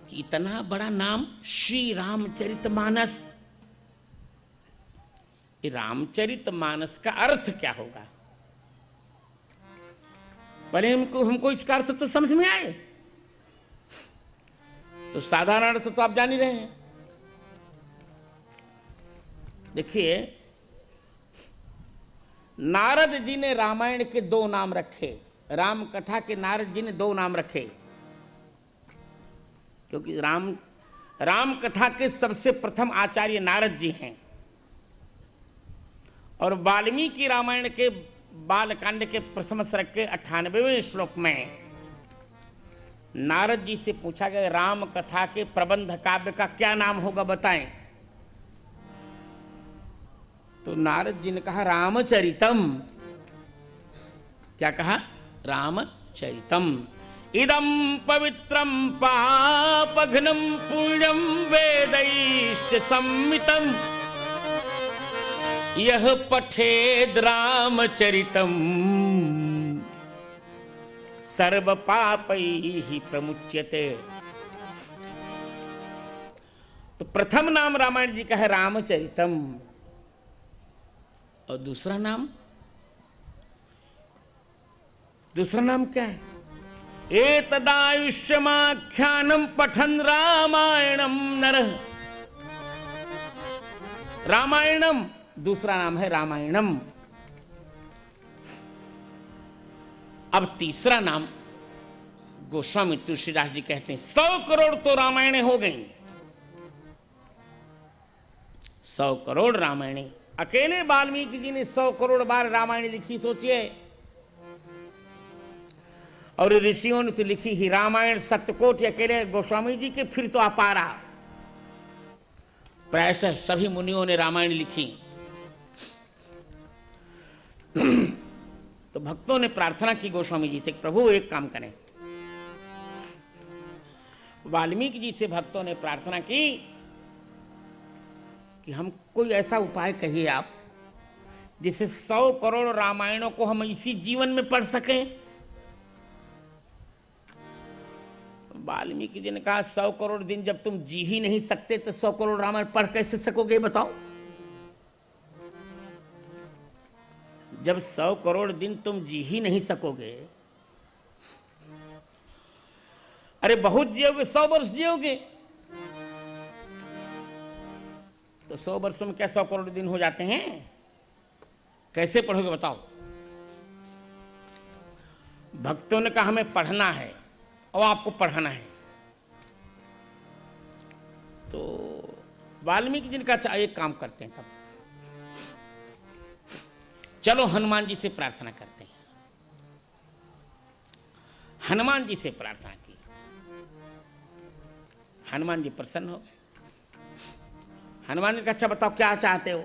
कि इतना बड़ा नाम श्री रामचरितमानस, रामचरितमानस का अर्थ क्या होगा? पहले हमको इसका अर्थ तो समझ में आए। तो साधारण अर्थ तो आप जान ही रहे हैं। देखिए, नारद जी ने रामायण के 2 नाम रखे, राम कथा के नारद जी ने 2 नाम रखे, क्योंकि राम कथा के सबसे प्रथम आचार्य नारद जी हैं। और वाल्मीकि रामायण के बालकांड के प्रथम सर्ग के 98वें श्लोक में नारद जी से पूछा गया, राम कथा के प्रबंध काव्य का क्या नाम होगा बताएं। तो नारद जी ने कहा रामचरितम। क्या कहा? रामचरितम। इदं पवित्रं पापघ्नं पुण्यं वेदैश्च सम्मितं यह पठेद रामचरितम सर्व पापैः प्रमुच्यते। तो प्रथम नाम रामायण जी का है रामचरितम, और दूसरा नाम क्या है? एतदायुष्यमाख्यानं पठन् रामायणं नरः। रामायणम दूसरा नाम है रामायणम। अब तीसरा नाम गोस्वामी तुलसीदास जी कहते हैं 100 करोड़ तो रामायण हो गई, 100 करोड़ रामायणी, अकेले वाल्मीकि जी ने 100 करोड़ बार रामायण लिखी, सोचिए। और ऋषियों ने तो लिखी ही रामायण सत्यकोटि अकेले गोस्वामी जी के, फिर तो अपारा। प्रायशः सभी मुनियों ने रामायण लिखी। तो भक्तों ने प्रार्थना की गोस्वामी जी से, प्रभु एक काम करें। वाल्मीकि जी से भक्तों ने प्रार्थना की कि हम कोई ऐसा उपाय कहिए आप, जिससे 100 करोड़ रामायणों को हम इसी जीवन में पढ़ सकें। वाल्मीकि जी ने कहा 100 करोड़ दिन जब तुम जी ही नहीं सकते तो 100 करोड़ रामायण पढ़ कैसे सकोगे बताओ। जब 100 करोड़ दिन तुम जी ही नहीं सकोगे, अरे बहुत जियोगे, 100 वर्ष जियोगे तो 100 वर्षों में क्या 100 करोड़ दिन हो जाते हैं? कैसे पढ़ोगे बताओ। भक्तों ने कहा हमें पढ़ना है और आपको पढ़ाना है। तो वाल्मीकि जी ने कहा एक काम करते हैं, तब चलो हनुमान जी से प्रार्थना करते हैं। हनुमान जी से प्रार्थना की, हनुमान जी प्रसन्न हो गए। हनुमान जी ने कहा अच्छा बताओ क्या चाहते हो।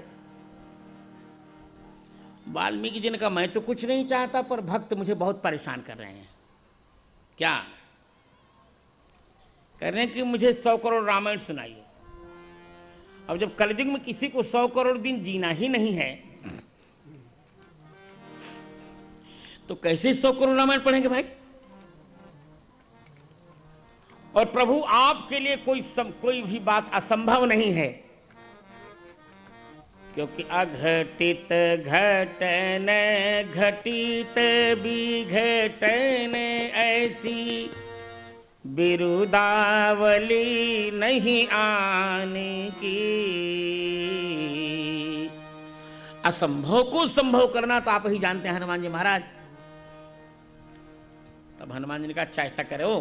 वाल्मीकि जी ने कहा मैं तो कुछ नहीं चाहता, पर भक्त मुझे बहुत परेशान कर रहे हैं। क्या कह रहे हैं कि मुझे 100 करोड़ रामायण सुनाइए। अब जब कलयुग में किसी को 100 करोड़ दिन जीना ही नहीं है तो कैसे 100 करोड़ रामायण पढ़ेंगे भाई। और प्रभु आपके लिए कोई भी बात असंभव नहीं है, क्योंकि अघटित घटन घटित विघटन ऐसी बिरुदावली नहीं आने की। असंभव को संभव करना तो आप ही जानते हैं हनुमान जी महाराज। तब हनुमान जी ने कहा अच्छा ऐसा करो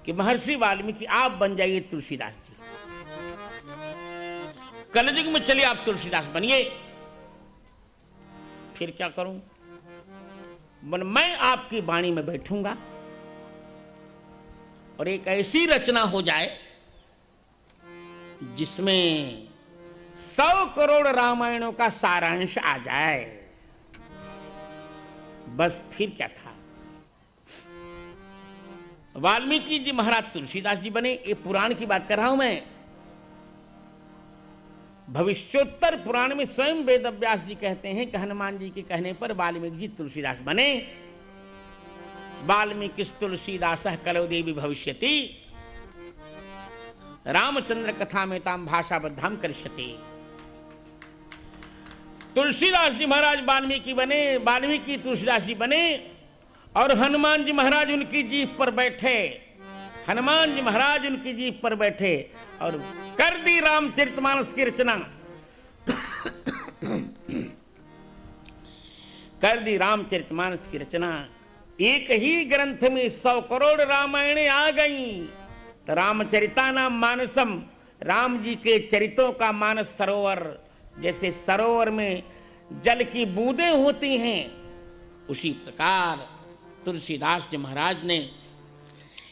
कि महर्षि वाल्मीकि आप बन जाइए तुलसीदास जी। कलयुग में चलिए आप तुलसीदास बनिए। फिर क्या करूं? मैं आपकी वाणी में बैठूंगा और एक ऐसी रचना हो जाए जिसमें 100 करोड़ रामायणों का सारांश आ जाए। बस फिर क्या था। वाल्मीकि जी महाराज तुलसीदास जी बने। ये पुराण की बात कर रहा हूं मैं। भविष्योत्तर पुराण में स्वयं वेदव्यास जी कहते हैं कि हनुमान जी के कहने पर वाल्मीकि जी तुलसीदास बने। वाल्मीकि तुलसीदास कलौ देवी भविष्यति, रामचंद्र कथा में ताम भाषाबद्धाम करिष्यति। तुलसीदास जी महाराज वाल्मीकि बने, वाल्मीकि तुलसीदास जी बने और हनुमान जी महाराज उनकी जीभ पर बैठे। हनुमान जी महाराज उनकी जीभ पर बैठे और कर दी रामचरितमानस की रचना। कर दी रामचरितमानस की रचना। एक ही ग्रंथ में 100 करोड़ रामायणें आ गई। तो रामचरितानाम मानसम, राम जी के चरितों का मानस सरोवर। जैसे सरोवर में जल की बूंदें होती हैं, उसी प्रकार तुलसीदास जी महाराज ने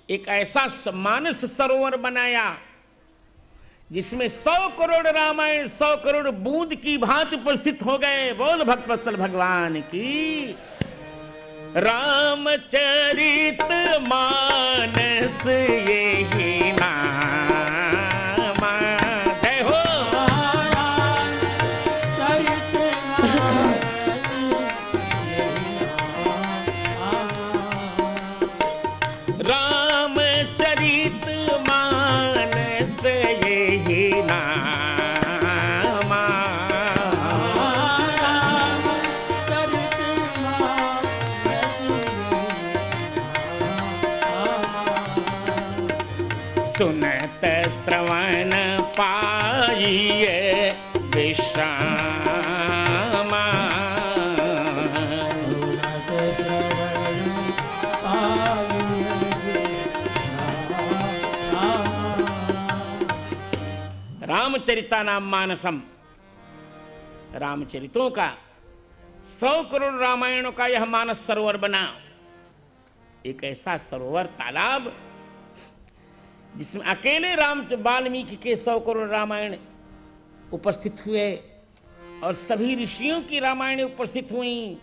एक ऐसा मानस सरोवर बनाया जिसमें 100 करोड़ रामायण 100 करोड़ बूंद की भांति उपस्थित हो गए। बोल भक्तवत्सल भगवान की। रामचरित मानस यही नाम। जय हो। रामचरित मानस यही नाम। सुनत श्रवण पाइए विश्राम। रामचरिता नाम मानसम, रामचरितों का 100 करोड़ रामायणों का यह मानस सरोवर बना। एक ऐसा सरोवर तालाब जिसमें अकेले वाल्मीकि के 100 करोड़ रामायण उपस्थित हुए और सभी ऋषियों की रामायण उपस्थित हुई।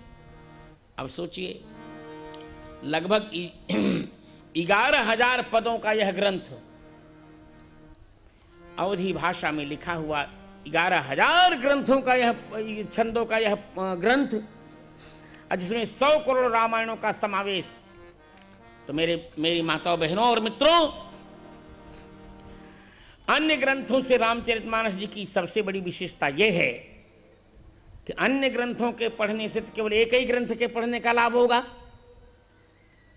अब सोचिए, लगभग 11,000 पदों का यह ग्रंथ, अवधी भाषा में लिखा हुआ 11,000 ग्रंथों का यह छंदों का यह ग्रंथ, जिसमें 100 करोड़ रामायणों का समावेश। तो मेरी माताओं, बहनों और मित्रों, अन्य ग्रंथों से रामचरितमानस जी की सबसे बड़ी विशेषता यह है कि अन्य ग्रंथों के पढ़ने से तो केवल एक ही ग्रंथ के पढ़ने का लाभ होगा।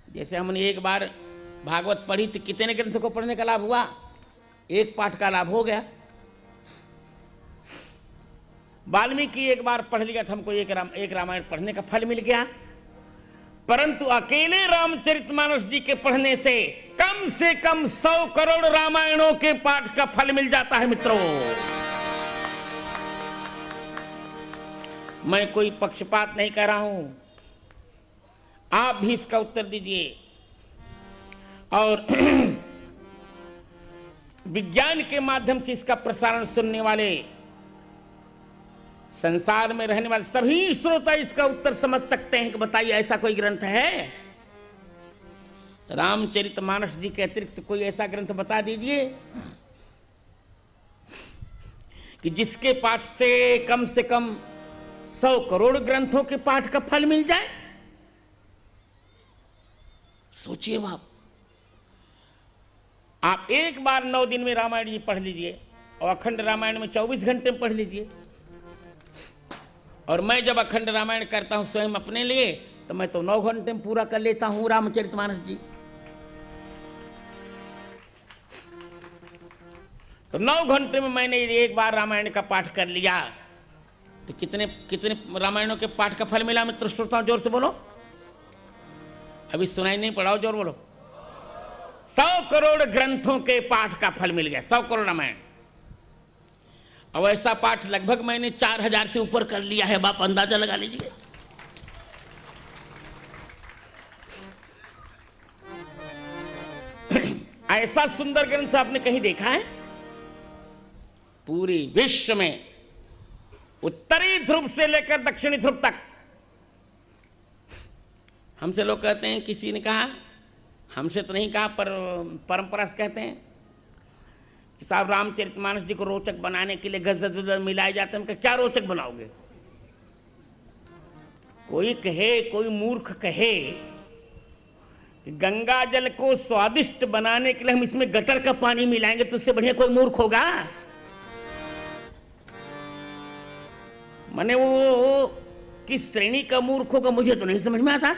जैसे हमने एक बार भागवत पढ़ी तो कितने ग्रंथ को पढ़ने का लाभ हुआ? एक पाठ का लाभ हो गया। वाल्मीकि एक बार पढ़ लिया तो हमको एक रामायण पढ़ने का फल मिल गया। परंतु अकेले रामचरितमानस जी के पढ़ने से कम 100 करोड़ रामायणों के पाठ का फल मिल जाता है। मित्रों, मैं कोई पक्षपात नहीं कर रहा हूं, आप भी इसका उत्तर दीजिए। और विज्ञान के माध्यम से इसका प्रसारण सुनने वाले, संसार में रहने वाले सभी श्रोता इसका उत्तर समझ सकते हैं कि बताइए ऐसा कोई ग्रंथ है? रामचरितमानस जी के अतिरिक्त कोई ऐसा ग्रंथ बता दीजिए कि जिसके पाठ से कम 100 करोड़ ग्रंथों के पाठ का फल मिल जाए। सोचिए आप एक बार 9 दिन में रामायण जी पढ़ लीजिए और अखंड रामायण में 24 घंटे में पढ़ लीजिए। और मैं जब अखंड रामायण करता हूं स्वयं अपने लिए, तो मैं तो 9 घंटे में पूरा कर लेता हूं रामचरितमानस जी। तो 9 घंटे में मैंने एक बार रामायण का पाठ कर लिया तो कितने रामायणों के पाठ का फल मिला? मित्र श्रोताओं, जोर से बोलो। अभी सुनाई नहीं पड़ा, जोर बोलो। 100 करोड़ ग्रंथों के पाठ का फल मिल गया, 100 करोड़ रामायण। अब ऐसा पाठ लगभग मैंने 4,000 से ऊपर कर लिया है। बाप अंदाजा लगा लीजिए। ऐसा सुंदर ग्रंथ आपने कहीं देखा है? पूरी विश्व में उत्तरी ध्रुव से लेकर दक्षिणी ध्रुव तक, हमसे लोग कहते हैं, किसी ने कहा, हमसे तो नहीं कहा पर परंपरा से कहते हैं कि साहब रामचरितमानस जी को रोचक बनाने के लिए गजल मिलाए जाते हैं। क्या रोचक बनाओगे? कोई कहे, कोई मूर्ख कहे कि गंगा जल को स्वादिष्ट बनाने के लिए हम इसमें गटर का पानी मिलाएंगे, तो उससे बढ़िया कोई मूर्ख होगा? माने वो किस श्रेणी का मूर्ख होगा, मुझे तो नहीं समझ में आता।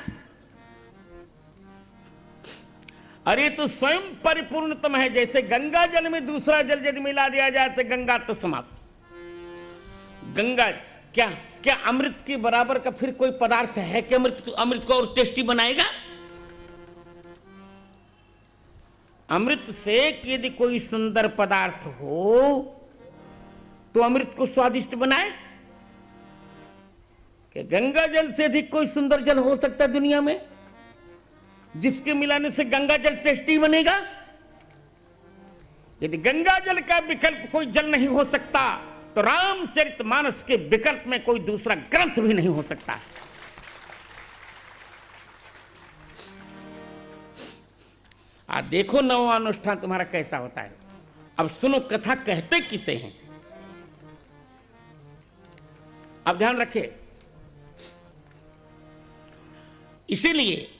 अरे तो स्वयं परिपूर्णतम है। जैसे गंगा जल में दूसरा जल यदि मिला दिया जाए तो गंगा तो समाप्त। गंगा क्या अमृत के बराबर का फिर कोई पदार्थ है कि अमृत को और टेस्टी बनाएगा? अमृत से यदि कोई सुंदर पदार्थ हो तो अमृत को स्वादिष्ट बनाए? कि गंगा जल से अधिक कोई सुंदर जल हो सकता है दुनिया में जिसके मिलाने से गंगा जल टेस्टी बनेगा? यदि गंगा जल का विकल्प कोई जल नहीं हो सकता तो रामचरितमानस के विकल्प में कोई दूसरा ग्रंथ भी नहीं हो सकता। आज देखो नवा अनुष्ठान तुम्हारा कैसा होता है। अब सुनो, कथा कहते किसे हैं? अब ध्यान रखिए। इसीलिए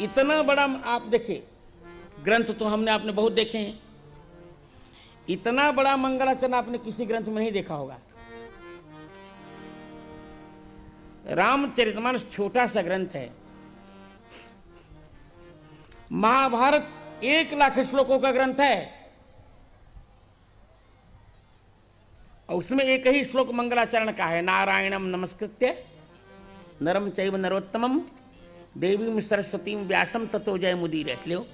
इतना बड़ा, आप देखिए, ग्रंथ तो आपने बहुत देखे हैं। इतना बड़ा मंगलाचरण आपने किसी ग्रंथ में नहीं देखा होगा। रामचरितमानस छोटा सा ग्रंथ है। महाभारत 1,00,000 श्लोकों का ग्रंथ है और उसमें एक ही श्लोक मंगलाचरण का है, नारायणम नमस्कृत्य नरम चैव नरोत्तमम देवीं सरस्वतीं व्यासम ततो जय मुदीरये। लो,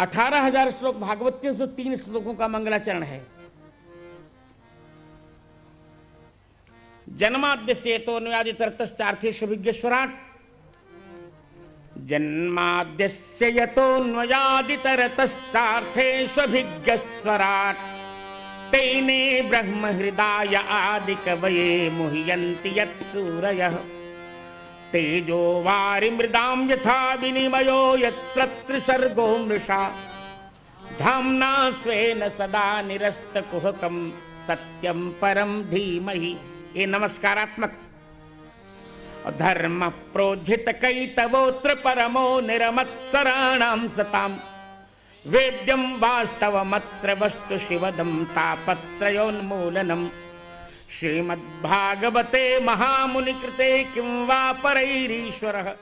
18,000 श्लोक भागवत के 103 श्लोकों का मंगलाचरण है। जन्माद्यस्य यतोऽन्वयादितरतश्चार्थेष्वभिज्ञस्वराट्, जन्माद्यस्य यतोऽन्वयादितरतश्चार्थेष्वभिज्ञस्वराट्, तेने ब्रह्म हृदाय आदिकवये मुह्यन्ति यत्सूरयः, तेजो वारिमृदां यथा विनिमयो यत्र त्रिसर्गो मृषा, धाम्ना स्वेन सदा निरस्तकुहकं सत्यं परं धीमहि। ये नमस्कारात्मक धर्म प्रोज्झित कैतवोत्र परमो निरमत्सराणां सताम्, वेद्यं वास्तवमत्र वस्तु शिवदं तापत्रयोन्मूलनम्। श्रीमद्भागवते महामुनिकृते किं वा परैरीश्वरः